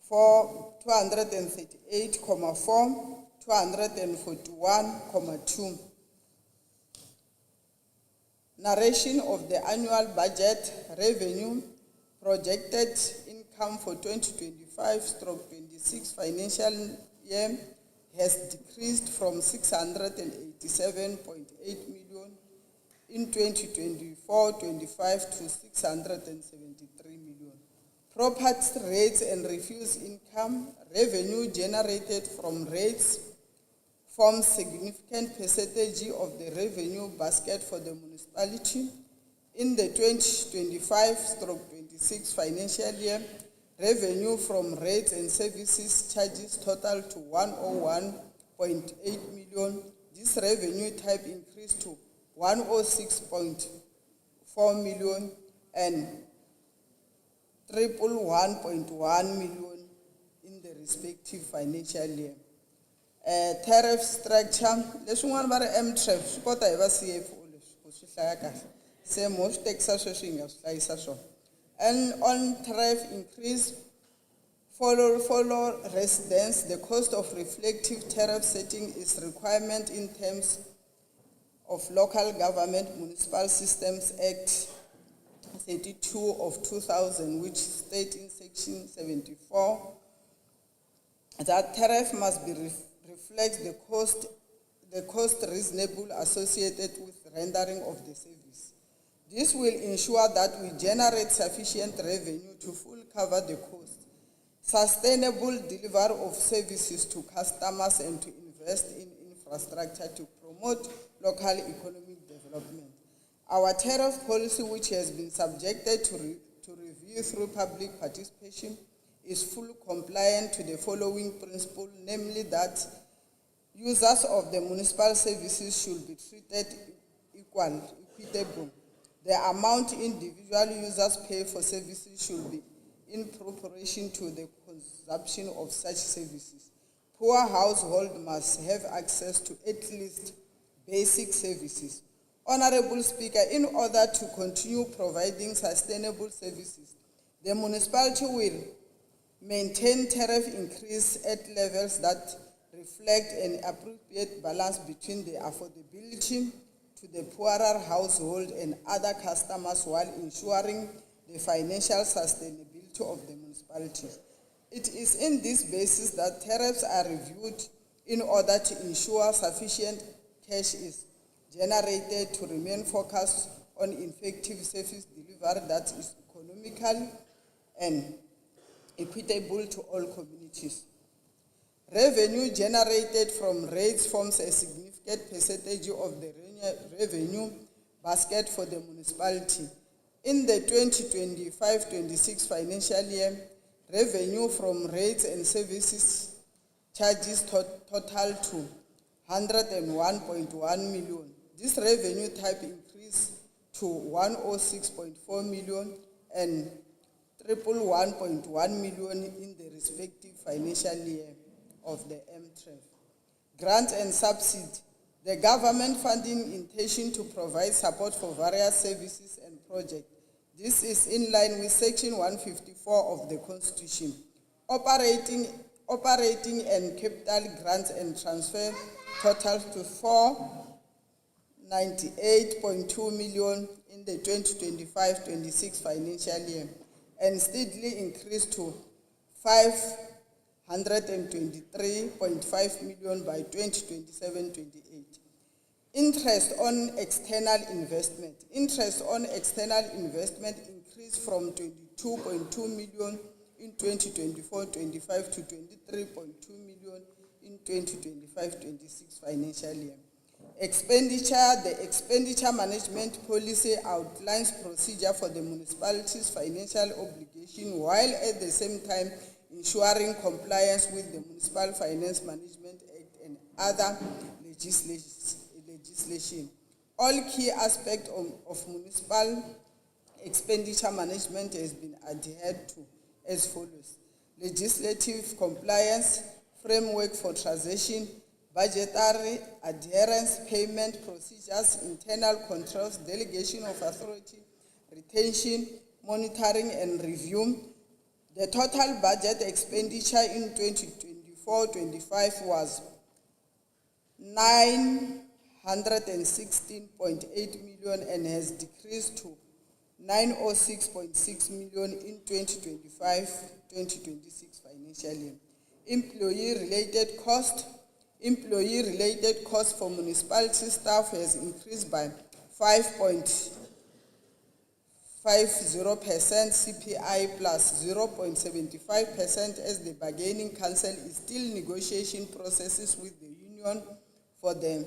for 238.4, 241.2. Narration of the annual budget revenue. Projected income for 2025/26 financial year has decreased from 687.8 million in 2024-25 to 673 million. Property rates and refuse income, revenue generated from rates forms significant percentage of the revenue basket for the municipality. In the 2025-26 financial year, revenue from rates and services charges total to 101.8 million. This revenue type increased to 106.4 million and 111.1 million in the respective financial year. Tariff structure, leswi n'wana va ri M-TREF swi kota hi va CFO leswi ku swi hlaya kahle. Se mo swi tekisa sweswi hi nga swi hlayisa swona. And on tariff increase, follow residents, the cost of reflective tariff setting is requirement in terms of Local Government Municipal Systems Act 32 of 2000, which states in section 74 that tariff must be reflect the cost reasonable associated with rendering of the service. This will ensure that we generate sufficient revenue to fully cover the cost, sustainable delivery of services to customers, and to invest in infrastructure to promote local economic development. Our tariff policy, which has been subjected to review through public participation, is fully compliant to the following principle, namely that users of the municipal services should be treated equitable. The amount individual users pay for services should be in proportion to the consumption of such services. Poor households must have access to at least basic services. Honorable Speaker, in order to continue providing sustainable services, the municipality will maintain tariff increase at levels that reflect an appropriate balance between the affordability to the poorer household and other customers while ensuring the financial sustainability of the municipality. It is in this basis that tariffs are reviewed in order to ensure sufficient cash is generated to remain focused on effective service delivery that is economical and equitable to all communities. Revenue generated from rates forms a significant percentage of the revenue basket for the municipality. In the 2025-26 financial year, revenue from rates and services charges total to 101.1 million. This revenue type increased to 106.4 million and 111.1 million in the respective financial year of the M-TREF. Grants and subsidy. The government funding intention to provide support for various services and projects. This is in line with Section 154 of the Constitution. Operating and capital grants and transfer total to 498.2 million in the 2025-26 financial year and steadily increased to 523.5 million by 2027-28. Interest on external investment. Interest on external investment increased from 22.2 million in 2024-25 to 23.2 million in 2025-26 financial year. Expenditure. The expenditure management policy outlines procedure for the municipality's financial obligation while at the same time ensuring compliance with the Municipal Finance Management Act and other legislation. All key aspects of municipal expenditure management has been adhered to as follows: legislative compliance, framework for transition, budgetary adherence, payment procedures, internal controls, delegation of authority, retention, monitoring and review. The total budget expenditure in 2024-25 was 916.8 million and has decreased to 906.6 million in 2025-2026 financial year. Employee-related cost for municipality staff has increased by 5.50% CPI plus 0.75% as the bargaining council is still negotiation processes with the union for the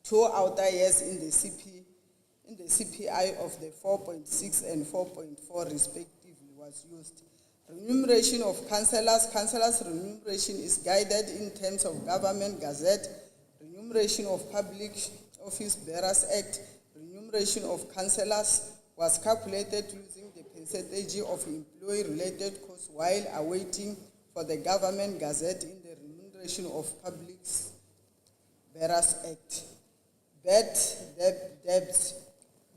2 outer years in the CPI of the 4.6 and 4.4 respectively was used. Remuneration of councillors. Councillors' remuneration is guided in terms of Government Gazette, Remuneration of Public Office Bearers Act. Remuneration of councillors was calculated using the percentage of employee-related costs while awaiting for the Government Gazette in the Remuneration of Public Bearers Act. Bad debts.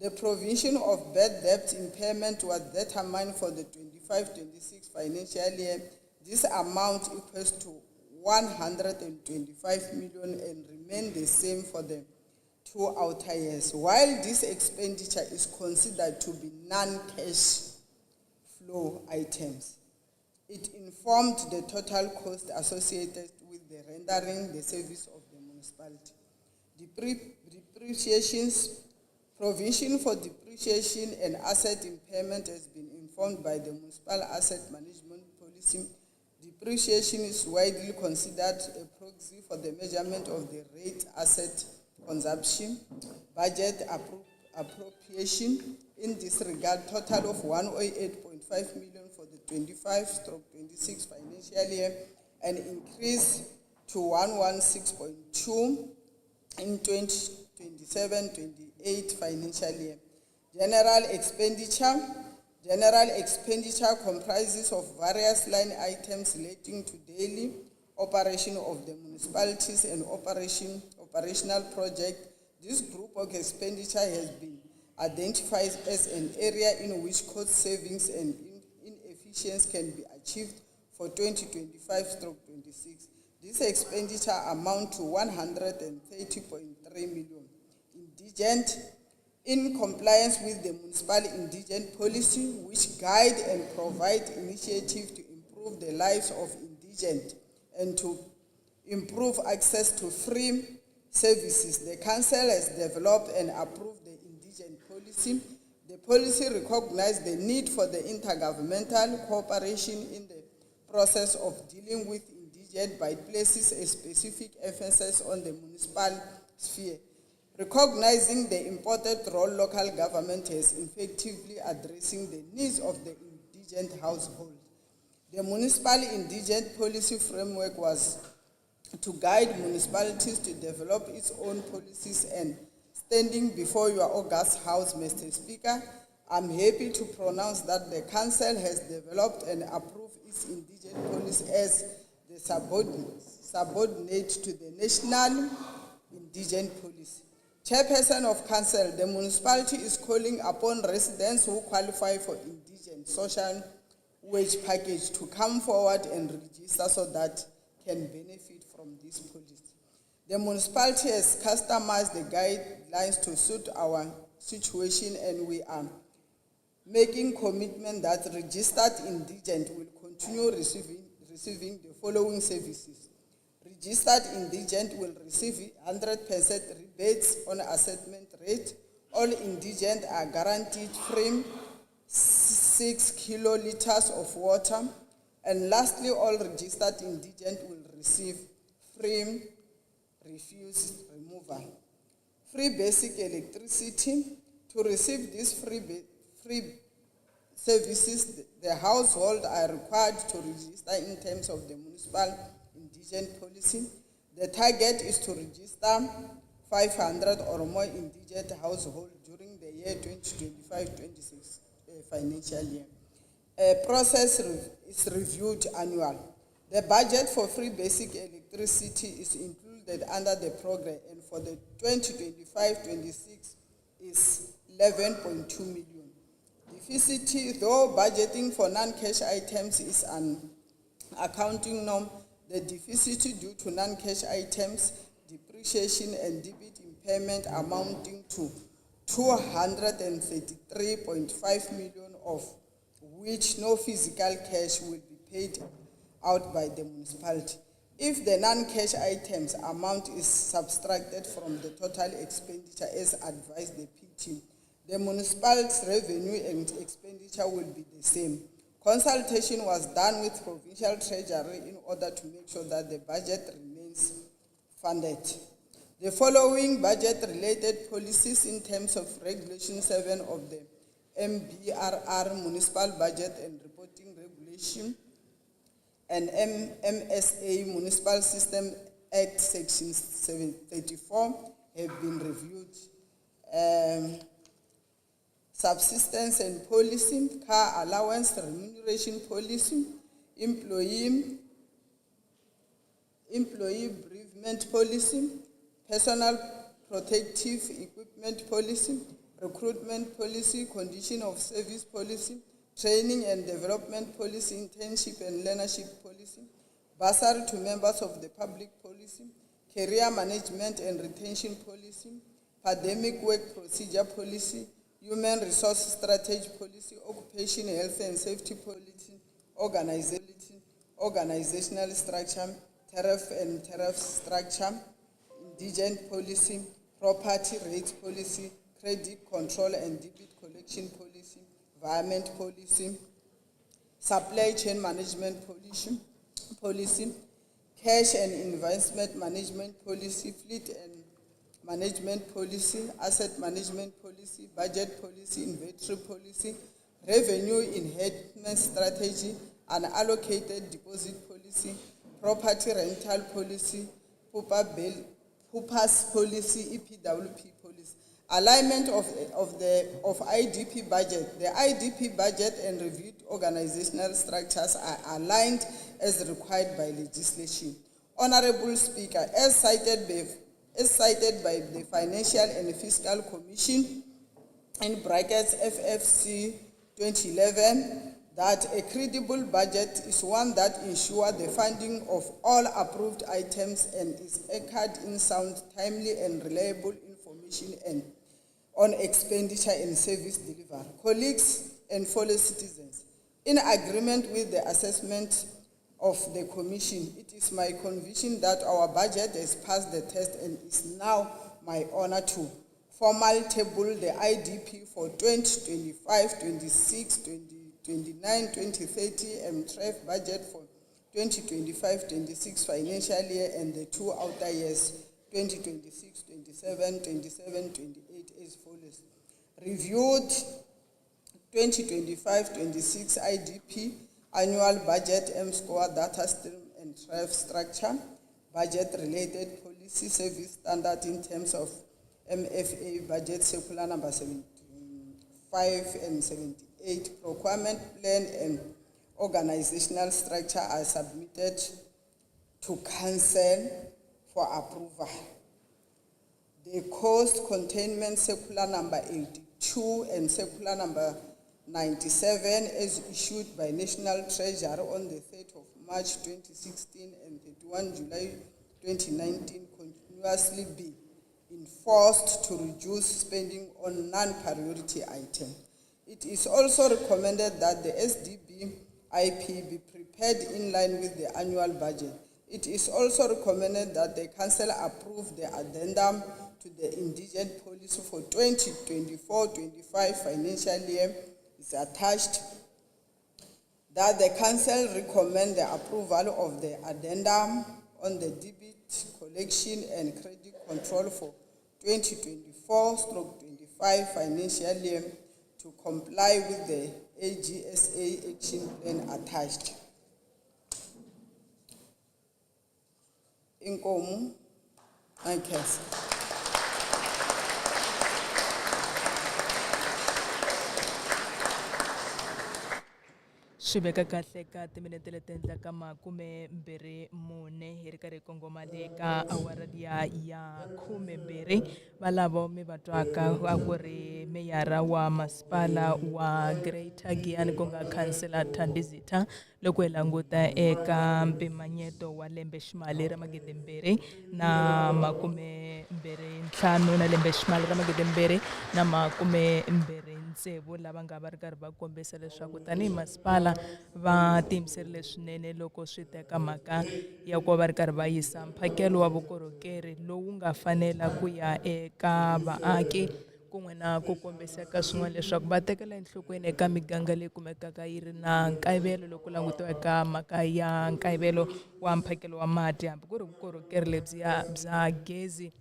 The provision of bad debt impairment was determined for the 25-26 financial year. This amount equals to 125 million and remain the same for the 2 outer years. While this expenditure is considered to be non-cash flow items, it informed the total cost associated with the rendering the service of the municipality. Depreciations. Provision for depreciation and asset impairment has been informed by the municipal asset management policy. Depreciation is widely considered a proxy for the measurement of the rate asset consumption. Budget appropriation. In this regard, total of 108.5 million for the 25/26 financial year, an increase to 116.2 in 2027-28 financial year. General expenditure. General expenditure comprises of various line items relating to daily operation of the municipalities and operational project. This group of expenditure has been identified as an area in which cost savings and inefficiencies can be achieved for 2025-26. This expenditure amount to 130.3 million. Indigent. In compliance with the municipal indigent policy, which guide and provide initiative to improve the lives of indigent and to improve access to free services, the council has developed and approved the indigent policy. The policy recognizes the need for the intergovernmental cooperation in the process of dealing with indigent by places a specific emphasis on the municipal sphere, recognizing the important role local government has in effectively addressing the needs of the indigent household. The municipal indigent policy framework was to guide municipalities to develop its own policies, and standing before your august house, Mr. Speaker, I'm happy to pronounce that the council has developed and approved its indigent policy as the subordinate to the national indigent policy. Chairperson of council, the municipality is calling upon residents who qualify for indigent social wage package to come forward and register so that can benefit from this policy. The municipality has customized the guidelines to suit our situation, and we are making commitment that registered indigent will continue receiving the following services. Registered indigent will receive 100% rebates on assessment rate. All indigent are guaranteed free 6 kiloliters of water. And lastly, all registered indigent will receive free refuse removal. Free basic electricity. To receive these free services, the household are required to register in terms of the municipal indigent policy. The target is to register 500 or more indigent households during the year 2025-26 financial year. A process is reviewed annually. The budget for free basic electricity is included under the program, and for the 2025-26 is 11.2 million. Deficit, though budgeting for non-cash items is an accounting norm, the deficit due to non-cash items, depreciation and debit impairment amounting to 233.5 million, of which no physical cash will be paid out by the municipality. if the non-cash items amount is subtracted from the total expenditure as advised the PT, the municipal's revenue and expenditure will be the same. Consultation was done with Provincial Treasury in order to make sure that the budget remains funded. The following budget-related policies in terms of Regulation 7 of the MBRR Municipal Budget and Reporting Regulation and MSA Municipal System Act Section 734 have been reviewed. Subsistence and policy, car allowance, remuneration policy, employee bereavement policy, personal protective equipment policy, recruitment policy, condition of service policy, training and development policy, internship and learnership policy, bursary to members of the public policy, career management and retention policy, pandemic work procedure policy, human resource strategy policy, occupation health and safety policy, organizational structure, tariff and tariff structure, indigent policy, property rates policy, credit control and debit collection policy, environment policy, supply chain management policy, cash and investment management policy, fleet and management policy, asset management policy, budget policy, inventory policy, revenue enhancement strategy, unallocated deposit policy, property rental policy, PUPAS policy, EPWP policy. Alignment of IDP budget. The IDP budget and reviewed organizational structures are aligned as required by legislation. Honorable Speaker, as cited by the Financial and Fiscal Commission, in brackets FFC 2011, that a credible budget is one that ensures the funding of all approved items and is anchored in sound, timely and reliable information and on expenditure and service delivery. Colleagues and fellow citizens, in agreement with the assessment of the Commission, it is my conviction that our budget has passed the test and is now my honor to formally table the IDP for 2025, 26, 2029, 2030 and draft budget for 2025-26 financial year and the 2 outer years, 2026, 27, 28 as follows. Reviewed 2025-26 IDP, annual budget, M-score, data stream and draft structure, budget-related policy service standard in terms of MFA budget circular number 75 and 78, procurement plan and organizational structure are submitted to Council for approval. The cost containment circular number 82 and circular number 97 as issued by National Treasury on the 3rd of March 2016 and 31 July 2019 continuously be enforced to reduce spending on non-priority items. It is also recommended that the SDB IP be prepared in line with the annual budget. It is also recommended that the Council approve the addendum to the indigent policy for 2024-25 financial year is attached. That the Council recommend the approval of the addendum on the debit collection and credit control for 2024-25 financial year to comply with the AGSA action plan attached. Inkomo, Ankes. Shibeka kahle ka timinete leti endlaka makume mbirhi mune hi ri karhi hi kongoma le ka awara ya 12 valavo mi va twaka a ku ri meyara wa masipala wa Greater Giyani ku nga Councillor Thandizitha loko hi languta eka mpimanyeto wa lembe ximali ra 2025 na lembe ximali ra 2026 ntsevu lava nga va ri karhi va kombisa leswaku tanihi masipala va tiyimiserile swinene loko swi teka mhaka ya ku va va ri karhi va yisa mphakelo wa vukorhokeri lowu nga fanela ku ya eka vaaki kun'we na ku kombiseka swin'wana leswaku va tekela enhlokweni eka miganga leyi kumekaka yi ri na nkayivelo loko langutiwa eka mhaka ya nkayivelo wa mphakelo wa mati hambi ku ri vukorhokeri lebyiya bya gezi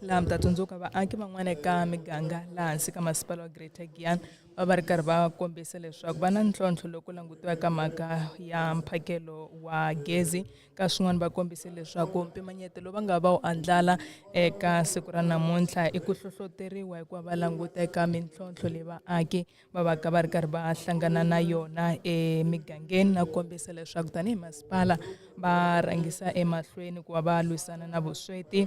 laha mi ta tsundzuka vaaki van'wana eka miganga laha hansi ka masipala wa Greater Giyani va ri karhi va kombisa leswaku va na ntlhontlho loko langutiwa eka mhaka ya mphakelo wa gezi ka swin'wana va kombise leswaku mpimanyeto lowu va nga va wu andlala eka siku ra namuntlha i ku hlohloteriwa hikuva va languta eka mintlhontlho leyi vaaki va ka va ri karhi va hlangana na yona emigangeni na kombisa leswaku tanihi masipala va rhangisa emahlweni ku va va lwisana na vusweti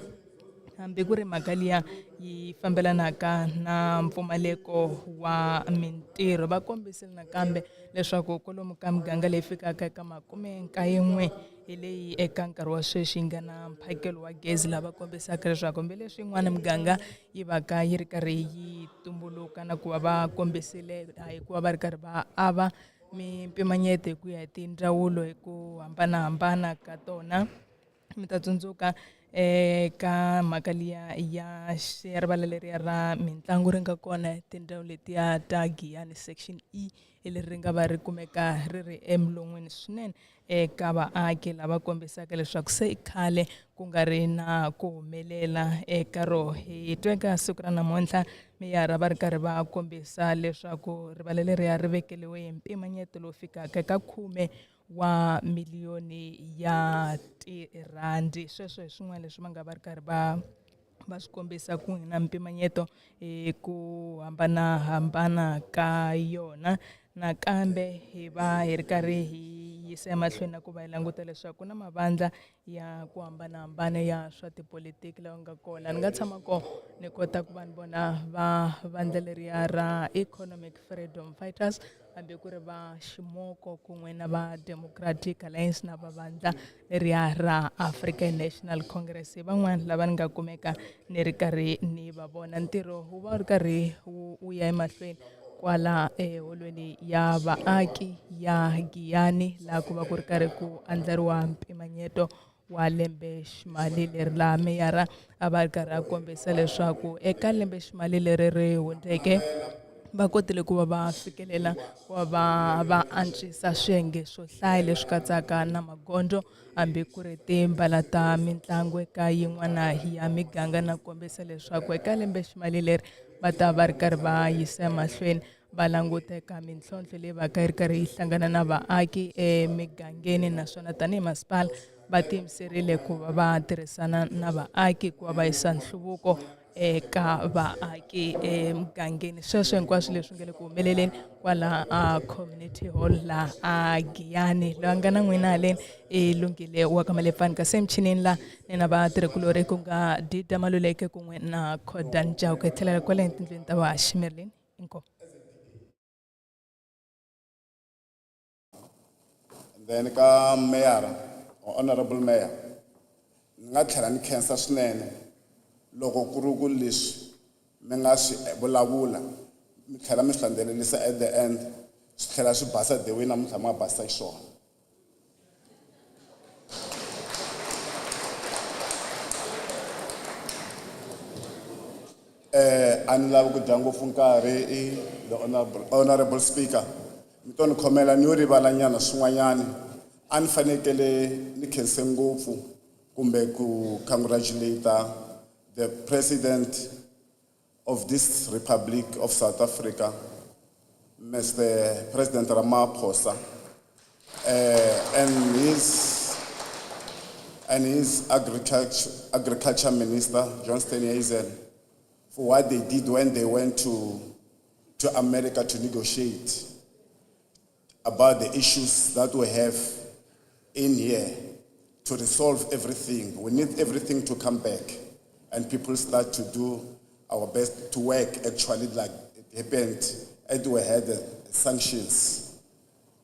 hambi ku ri mhaka liya yi fambelanaka na mpfumaleko wa mintirho va kombisile nakambe leswaku kwalomu ka miganga leyi fikaka eka 91 hi leyi eka nkarhi wa sweswi yi nga na mphakelo wa gezi lava kombisaka leswaku hambileswi yin'wana miganga yi va ka yi ri karhi yi tumbuluka na ku va va kombisile hikuva va ri karhi va ava mimpimanyeto hi ku ya hi tindzawulo hi ku hambanahambana ka tona. Mi ta tsundzuka eka mhaka liya ya rivala leriya ra mitlangu ri nga kona tindhawu letiya ta Giyani section E leri nga va ri kumeka ri ri emilon'weni swinene eka vaaki lava kombisaka leswaku se i khale ku nga ri na ku humelela eka roho. Hi tweka siku ra namuntlha meyara va ri karhi va kombisa leswaku rivala leriya ri vekeliwe hi mpimanyeto lowu fikaka eka 10 wa miliyoni ya tirandi. Sweswo hi swin'wana leswi va nga va ri karhi va swi kombisa ku na mpimanyeto ku hambanahambana ka yona nakambe hi va hi ri karhi hi yisa emahlweni na ku va hi languta leswaku ku na mavandla ya ku hambanahambana ya swa tipolitiki lawa nga kona. Ni nga tshama kona ni kota ku va ni vona va vandla leriya ra Economic Freedom Fighters hambi ku ri va Ximoko kun'we na va Democratic Alliance na va vandla leriya ra African National Congress. Van'wana lava ni nga kumeka ni ri karhi ni va vona ntirho wu va ri karhi wu ya emahlweni kwala eholweni ya vaaki ya Giyani laha ku va ku ri karhi ku andlariwa mpimanyeto wa lembe ximali leri laha meyara a va ri karhi a kombisa leswaku eka lembe ximali leri ri hundzeke va kotile ku va va fikelela ku va va antswisa swiyenge swo hlaya leswi katsaka na magondzo hambi ku ri timbala ta mitlangu eka yin'wana ya miganga na kombisa leswaku eka lembe ximali leri va ta va ri karhi va yisa emahlweni va languta eka mintlhontlho leyi va ka yi ri karhi yi hlangana na vaaki emigangeni naswona tanihi masipala va tiyimiserile ku va va tirhisana na vaaki ku va va yisa nhluvuko eka vaaki emugangeni. Sweswo hinkwaswo leswi nga le ku humeleleni kwala a community hall laha a Giyani. Loyi a nga na n'wina haleni Lungile wa ka Malefani kasi emichinini laha ni na vatirhikulori ku nga Dida Maluleke kun'we na Khodan Chauke hi tlhelela kwale etindlwini ta vaximerileni inkomu. Then ka mayor, honorable mayor, nga tlhela ni khensa swinene loko ku ri ku leswi mi nga swi vulavula mi tlhela mi swi landzelelisa at the end swi tlhela swi basa the way namuntlha mi nga basisa xiswona. A ni lavi ku dya ngopfu nkarhi the honorable speaker mi to ni khomela ni yo rivalanyana swin'wanyani a ni fanekele ni khense ngopfu kumbe ku congratulate the president of this Republic of South Africa, Mr. President Ramaphosa, and his agriculture minister, John Steenhuisen, for what they did when they went to America to negotiate about the issues that we have in here to resolve everything. We need everything to come back and people start to do our best to work actually like it happened and we had sanctions.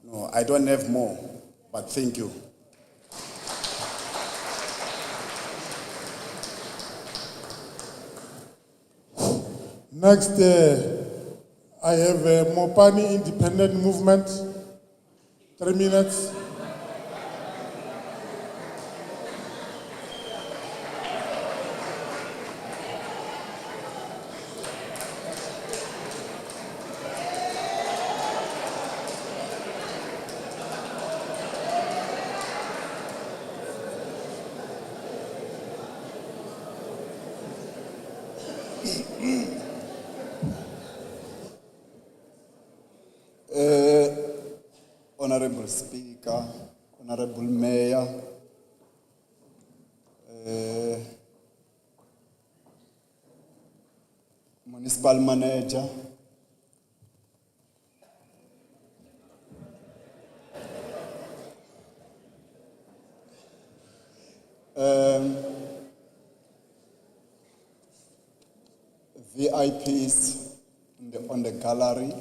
No, I don't have more, but thank you. Next, I have a Mopani Independent Movement, 3 minutes. Honorable Speaker, Honorable Mayor, Municipal Manager, VIPs on the gallery,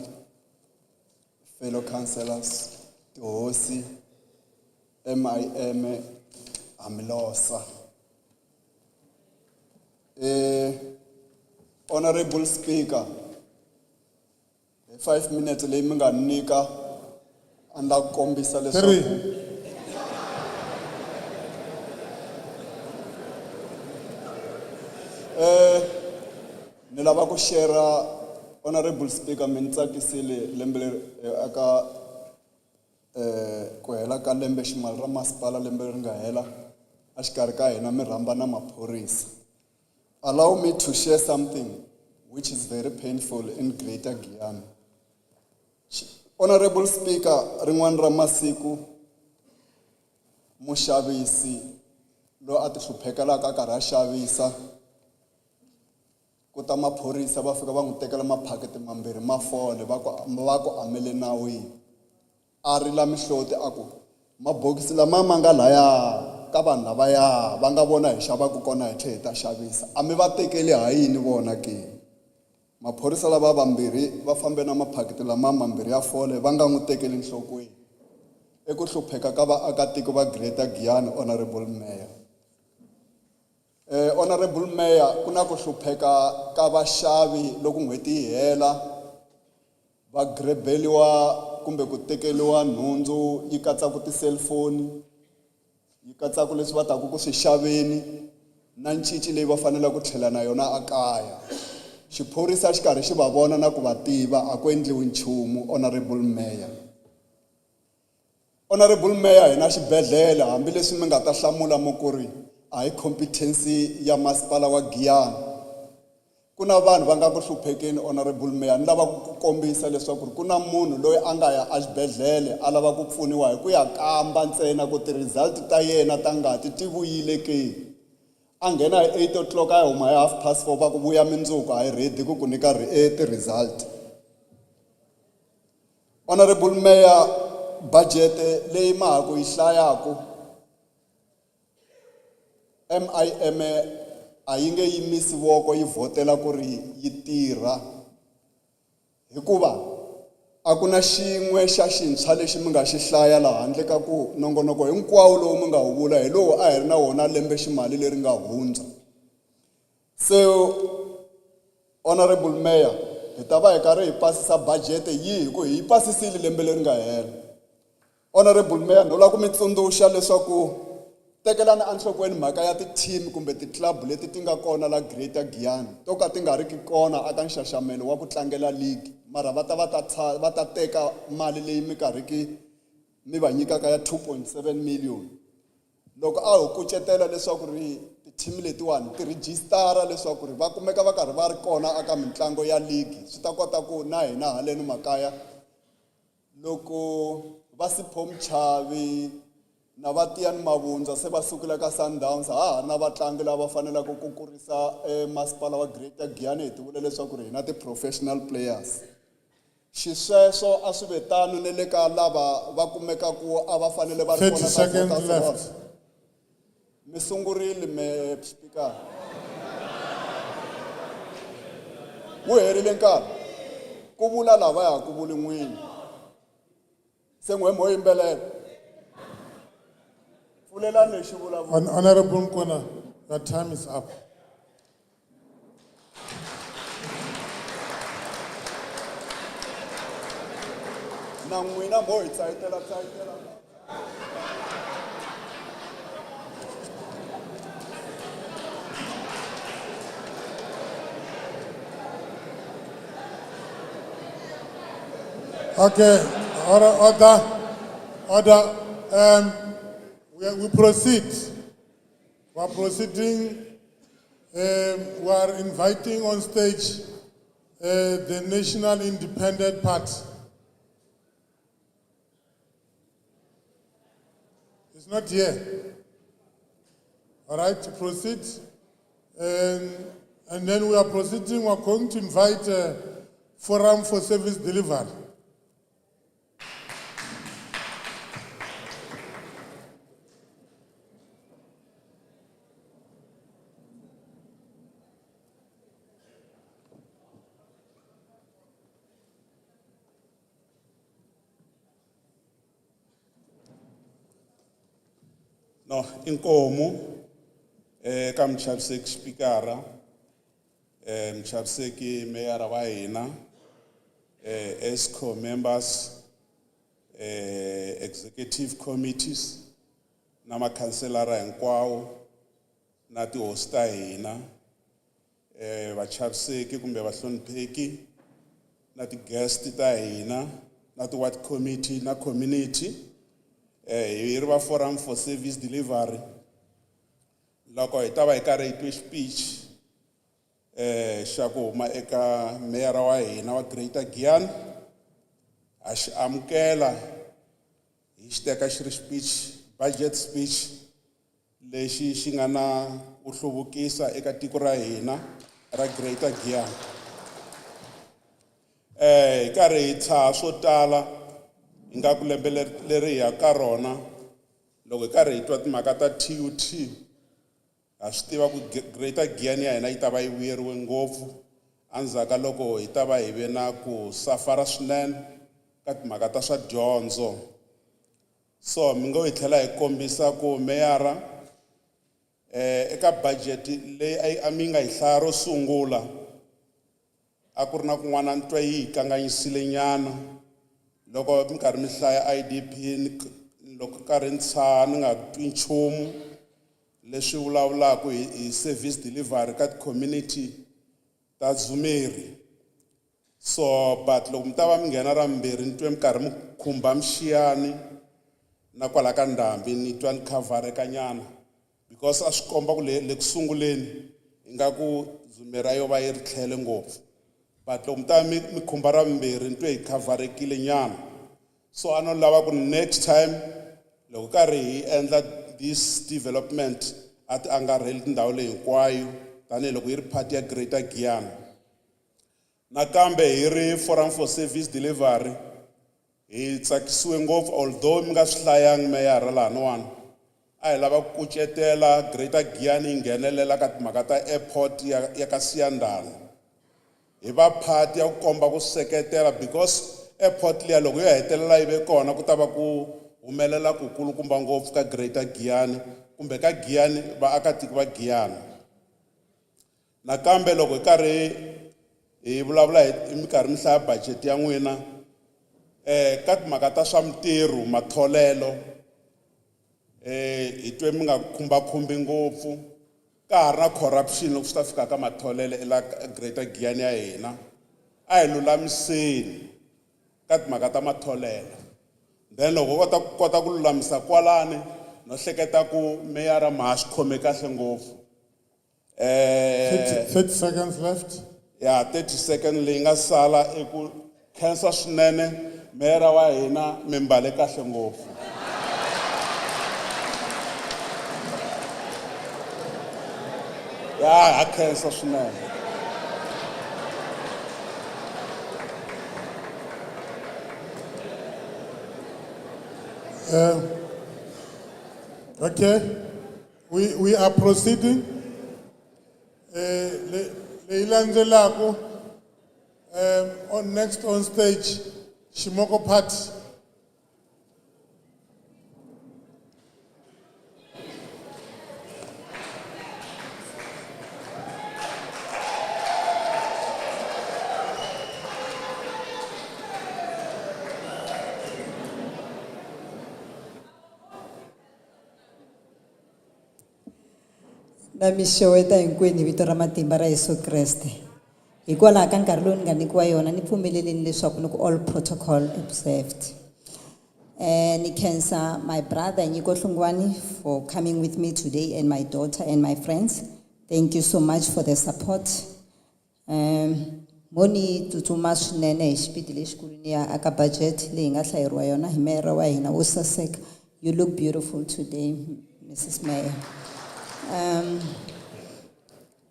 fellow councillors, Tohosi, MIM, Amlosa. Honorable Speaker, 5 minutes leyi mi nga nyika anda kombisa leswaku ni lava ku share. Honorable Speaker, mi ni tsakisile lembe leri aka ku hela ka lembe ximali ra masipala lembe leri nga hela a xikarhi ka hina mi rhamba na maphorisa. Allow me to share something which is very painful in Greater Giyani. Honorable Speaker, rin'wana ra masiku muxavisi lo a ti hluphekelaka a karhi a xavisa kuta maphorisa va fika va n'wi tekela maphaketi mambirhi ma fole va ku amele nawini a rila mihloti a ku mabokisi lama ma nga laya ka vanhu lavaya va nga vona hi xavaku kona hi tlhe hi ta xavisa a mi va tekeli ha yini vona ke maphorisa lava vambirhi va fambe na maphaketi lama mambirhi ya fole va nga n'wi tekeli nhlokweni eku hlupheka ka vaakatiko va Greater Giyani. Honorable Mayor, Honorable Mayor, kuna ku hlupheka ka vaxavi loko n'hweti yi hela va grebeliwa kumbe ku tekeliwa nhundzu yi katsaku ti-cellphone, yi katsaku leswi va taku ku swi xaveni na ncinci leyi va fanele ku tlhela na yona a kaya. Xiphorisa xi karhi xi va vona na ku va tiva a ku endliwi nchumu. Honorable Mayor, Honorable Mayor, hi na xibedhlele hambileswi mi nga ta hlamula mo ku ri a hi competency ya masipala wa Giyani. Ku na vanhu va nga ku hluphekeni. Honorable Mayor, ni lava ku kombisa leswaku ku na munhu loyi a nga ya a xibedhlele a lava ku pfuniwa hi ku ya kamba ntsena ku ti-result ta yena ta ngati ti vuyile ke. A nghena hi 8 o'clock a huma hi 4:30 va ku vuya mindzuku a hi ready ku nyika ti-result. Honorable Mayor, budget leyi ma ha ku yi hlayaku MIM a yi nge yimisi voko yi vhotela ku ri yi tirha hikuva a ku na xin'we xa xintshwa lexi mi nga xi hlaya laha handle ka ku nongonoko hinkwawo lowu mi nga wu vula hi lowu a hi ri na wona lembe ximali leri nga hundza. So Honorable Mayor, hi ta va hi karhi hi pasisa budget yihi ku hi yi pasisile lembe leri nga hela. Honorable Mayor, no lava ku mi tsundzuxa leswaku tekelani enhlokweni mhaka ya ti-team kumbe ti-club leti ti nga kona la Greater Giyani to ka ti nga ri ki kona aka nxaxamelo wa ku tlangela league mara va ta teka mali leyi mi karhiki mi va nyikaka ya 2.7 million. Loko a ho kucetela leswaku ri ti-team letiwani ti rejistara leswaku ri va kumeka va karhi va ri kona aka mitlangu ya league swi ta kota ku na hina haleni makaya loko va Sipho Mchavi na Vatiyani Mavundza se va sukile ka Sundowns ha na vatlangi lava faneleke ku kurisa masipala wa Greater Giyani hi tivule leswaku ri hina ti-professional players. Xisweswo a swi ve tano ne le ka lava va kumekaku a va fanele va ri 30 seconds left. Mi sungurile me speaker. Wu herile nkarhi ku vula lava ya ku vuli n'wini se n'we mo yimbelela. Honorable Nkona, your time is up. Honorable Na n'wina mo hi tsayitela tsayitela. Okay, order. We proceed. We are proceeding. We are inviting on stage the National Independent Party. It's not here. All right, to proceed. And then we are proceeding. We are going to invite Forum for Service Delivery. No, inkomo ka mchaviseki speakera mchaviseki mayor wa hina ESCO members executive committees na makhanselara hinkwawo na tihosi ta hina vachaviseki kumbe vahlonipheki na ti-guest ta hina na ti-ward committee na community hi ri va Forum for Service Delivery loko hi ta va hi karhi hi twe speech xa ku huma eka meyara wa hina wa Greater Giyani ha xi amukela hi xi teka xi ri speech budget speech lexi xi nga na ku hluvukisa eka tiko ra hina ra Greater Giyani hi karhi hi tshaha swo tala inga ku lembe leri ya ka rona loko hi karhi hi twa timhaka ta TUT ha swi tiva ku Greater Giyani ya hina yi ta va yi vuyeriwe ngopfu endzhaku ka loko hi ta va hi ve na ku safara swinene ka timhaka ta swa dyondzo so mi ngo hi tlhela hi kombisa ku meyara eka budget leyi a mi nga yi hlaya ro sungula a ku ri na kun'wana ni twa yi hi kanganyisile nyana loko mi karhi mi hlaya IDP loko karhi ni tshaha ni nga twi nchumu leswi vulavulaka hi service delivery ka community ta Dzumeri so but loko mi ta va mi nghena ra mbirhi ni twe mi karhi mi khumba Mixiyani na kwala ka Ndhambi ni twa ni khavareka nyana because a swi komba ku le ku sunguleni ingaku Dzumeri yo va yi ri tlhele ngopfu but loko mi ta mi khumba ra mbirhi ni twe hi khavarekile nyana so a no lava ku next time loko karhi hi endla this development at angarheli tindhawu leyi hinkwayo tanihiloko yi ri part ya Greater Giyani nakambe hi ri Forum for Service Delivery hi tsakisiwe ngopfu although mi nga swi hlayangi meyara lahaniwani a hi lava ku kucetela Greater Giyani yi nghenelela ka timhaka ta airport ya ka Siyandhani hi va part ya ku komba ku seketela because airport liya loko yo hetelela yi ve kona ku ta va ku humelela ku kulukumba ngopfu ka Greater Giyani kumbe ka Giyani vaakatiko va Giyani nakambe loko hi karhi hi vulavula hi mi karhi mi hlaya budget ya n'wina ka timhaka ta swa mitirho matholelo hi twe mi nga khumbakhumbi ngopfu ka ha ri na corruption loko swi ta fika ka matholelo ela Greater Giyani ya hina a hi lulamiseni ka timhaka ta matholelo then loko kota ku lulamisa kwalani no hleketa ku meyara ma swi khome kahle ngopfu 30 seconds left. ya 30 seconds leyi nga sala eku khensa swinene meyara wa hina mi mbale kahle ngopfu ya ha khensa swinene Okay, we are proceeding. Leilandzelako, on next on stage, Shimoko Party. Na mi xeweta hinkwenu hi vito ra matimba ra Yesu Kreste. Hikwalaho ka nkarhi lowu ni nga nyikiwa yona ni pfumeleleni leswaku ni ku all protocol observed. Ni khensa my brother Nyiko Hlungwane for coming with me today and my daughter and my friends. Thank you so much for the support. Moni tutuma swinene hi xipidi lexikulu ni ya aka budget leyi nga hlayeriwa yona hi meyara wa hina wo saseka. You look beautiful today, Mrs. Mayor.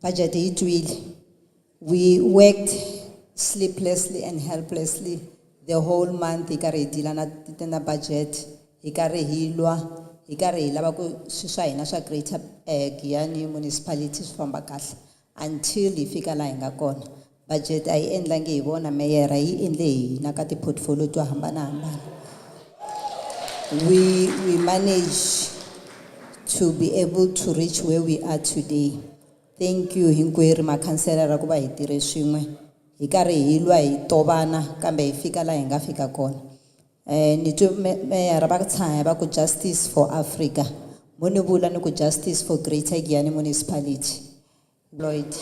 Budget yi twile. We worked sleeplessly and helplessly the whole month. Hi karhi hi deala na budget. Hi karhi hi lwa. Hi karhi hi lava ku swilo swa hina swa Greater Giyani municipality swi famba kahle until hi fika laha hi nga kona. Budget a yi endlangi hi vona meyara, yi endle hi hina ka ti-portfolio to hambanahambana. We managed to be able to reach where we are today. Thank you hinkwerhu makhanselara ku va hi tirhe swin'we. Hi karhi hi lwa hi tovana kambe hi fika laha hi nga fika kona. Ni twe meyara va tshaya va ku justice for Africa. Mo ni vula ni ku justice for Greater Giyani municipality. Lloyd.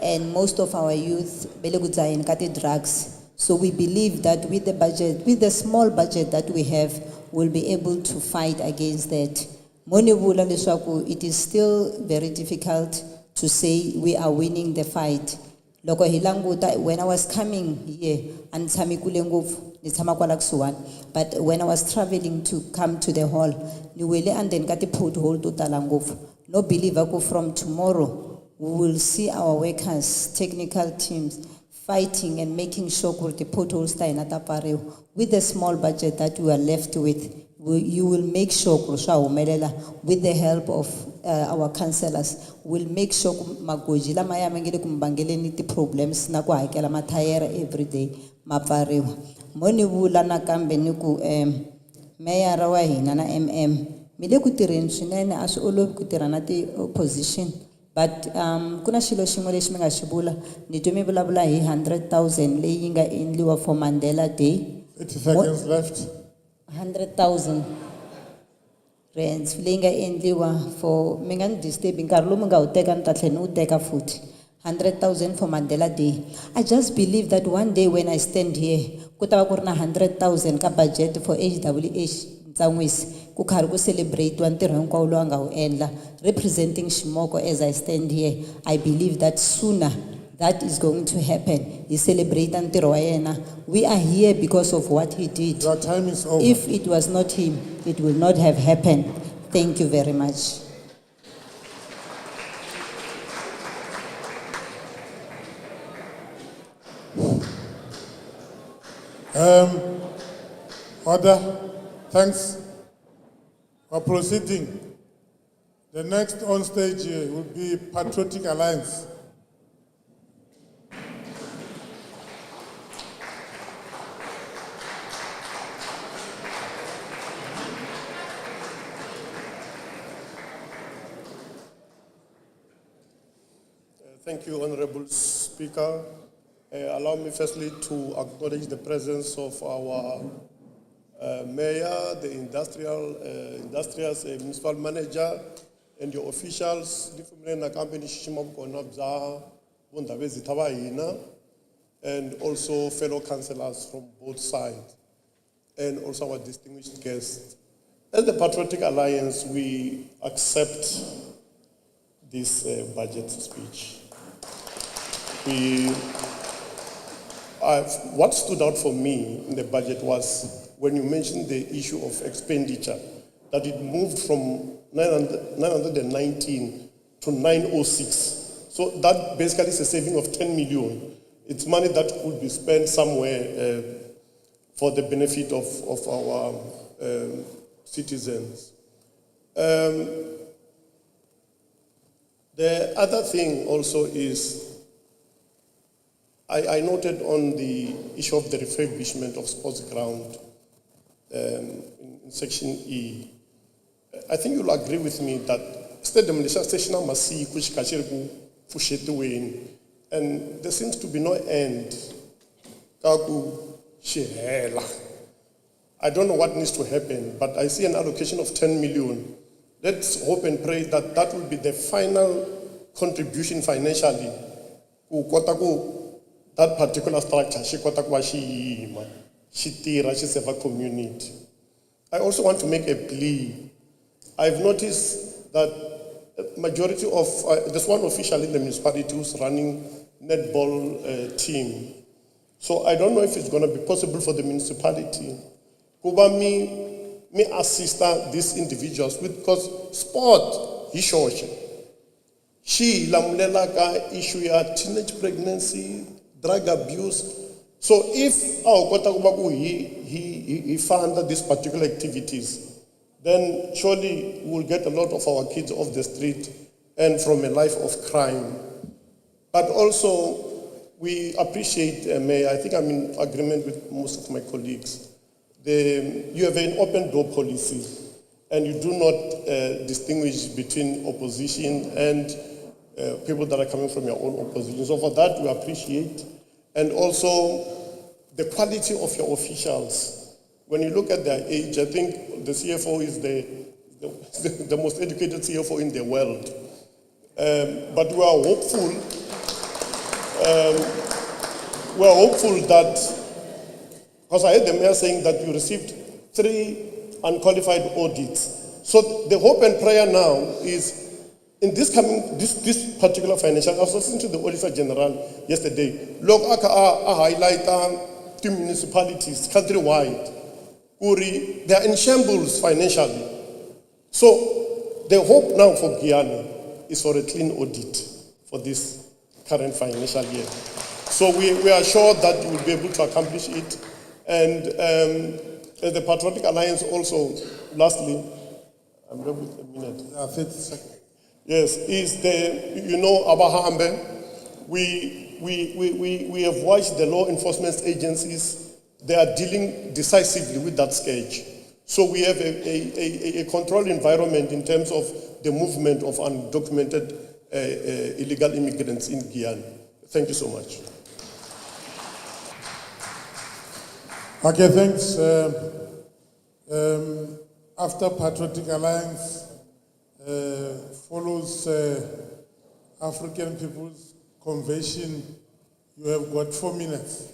And most of our youth bele ku dzaheni ka ti-drugs. So we believe that with the budget, with the small budget that we have, we'll be able to fight against that. Moni vula leswaku it is still very difficult to say we are winning the fight. Loko hi languta, when I was coming here, and tshami kule ngopfu, ni tshama kwala kusuhani, but when I was traveling to come to the hall, ni wele andeni ka ti-pothole to tala ngopfu. No believer ku from tomorrow, we will see our workers, technical teams, fighting and making sure that the potholes ta hina ta pfariwa. With the small budget that we are left with, you will make sure with the help of our councillors, we'll make sure magoji lama ya mangele kumbangeleni ti problems na ku hakela mathayere every day ma pfariwa. Moni vula nakambe ni ku meyara wa hina na mi le ku tirheni swinene, a swi olovi ku tirha na ti-opposition. But kuna xilo xin'we lexi mi nga xi vula, ni twe mi vulavula hi 100,000 leyi yi nga endliwa for Mandela Day. 30 seconds left. 100,000 rands leyi nga endliwa for, mi nga ni disturb nkarhi lowu mi nga wu teka ni ta tlhela ni wu teka futhi. 100,000 for Mandela Day. I just believe that one day when I stand here, ku ta va ku ri na 100,000 ka budget for HWH Ntsangwisi. Ku karhi ku celebrate wa ntirho hinkwawo lowu a nga wu endla, representing Shimoko as I stand here. I believe that sooner that is going to happen. He celebrate ntirho wa yena. We are here because of what he did. Your time is over. If it was not him, it will not have happened. Thank you very much. Order. Thanks for proceeding. The next on stage here will be Patriotic Alliance. Thank you, Honorable Speaker. Allow me firstly to acknowledge the presence of our mayor, the industrials municipal manager, and your officials, and also fellow councillors from both sides, and also our distinguished guests. As the Patriotic Alliance, we accept this budget speech. What stood out for me in the budget was when you mentioned the issue of expenditure, that it moved from 919 to 906. So that basically is a saving of 10 million. It's money that could be spent somewhere for the benefit of our citizens. The other thing also is, I noted on the issue of the refurbishment of sports ground in section E. I think you'll agree with me that stadium is station masi kushikashiriku fushetiweni, and there seems to be no end. Kaku shehela. I don't know what needs to happen, but I see an allocation of 10 million let's hope and pray that that will be the final contribution financially. That particular structure, she serve a community. I also want to make a plea. I've noticed that majority of, there's one official in the municipality who's running netball team. So I don't know if it's going to be possible for the municipality Kuba me assist these individuals with, because sport is social. She lamulela ka issue ya teenage pregnancy, drug abuse. So if our kota kuba ku he fund these particular activities, then surely we will get a lot of our kids off the street and from a life of crime. But also, we appreciate, Mayor, I think I'm in agreement with most of my colleagues. You have an open door policy, and you do not distinguish between opposition and people that are coming from your own opposition. So for that, we appreciate. And also, the quality of your officials. When you look at their age, I think the CFO is the most educated CFO in the world. But we are hopeful. We are hopeful that, because I heard the mayor saying that you received 3 unqualified audits. So the hope and prayer now is in this particular financial, I was listening to the Auditor General yesterday. Look, I highlight 2 municipalities countrywide. They are in shambles financially. So the hope now for Guyana is for a clean audit for this current financial year. So we are sure that you will be able to accomplish it. And the Patriotic Alliance also, lastly, I'm left with a minute. 30 seconds. Yes, is Abahambe. We have watched the law enforcement agencies. They are dealing decisively with that scourge. So we have a controlled environment in terms of the movement of undocumented illegal immigrants in Guyana. Thank you so much. Okay, thanks. After Patriotic Alliance follows African People's Convention, you have got 4 minutes.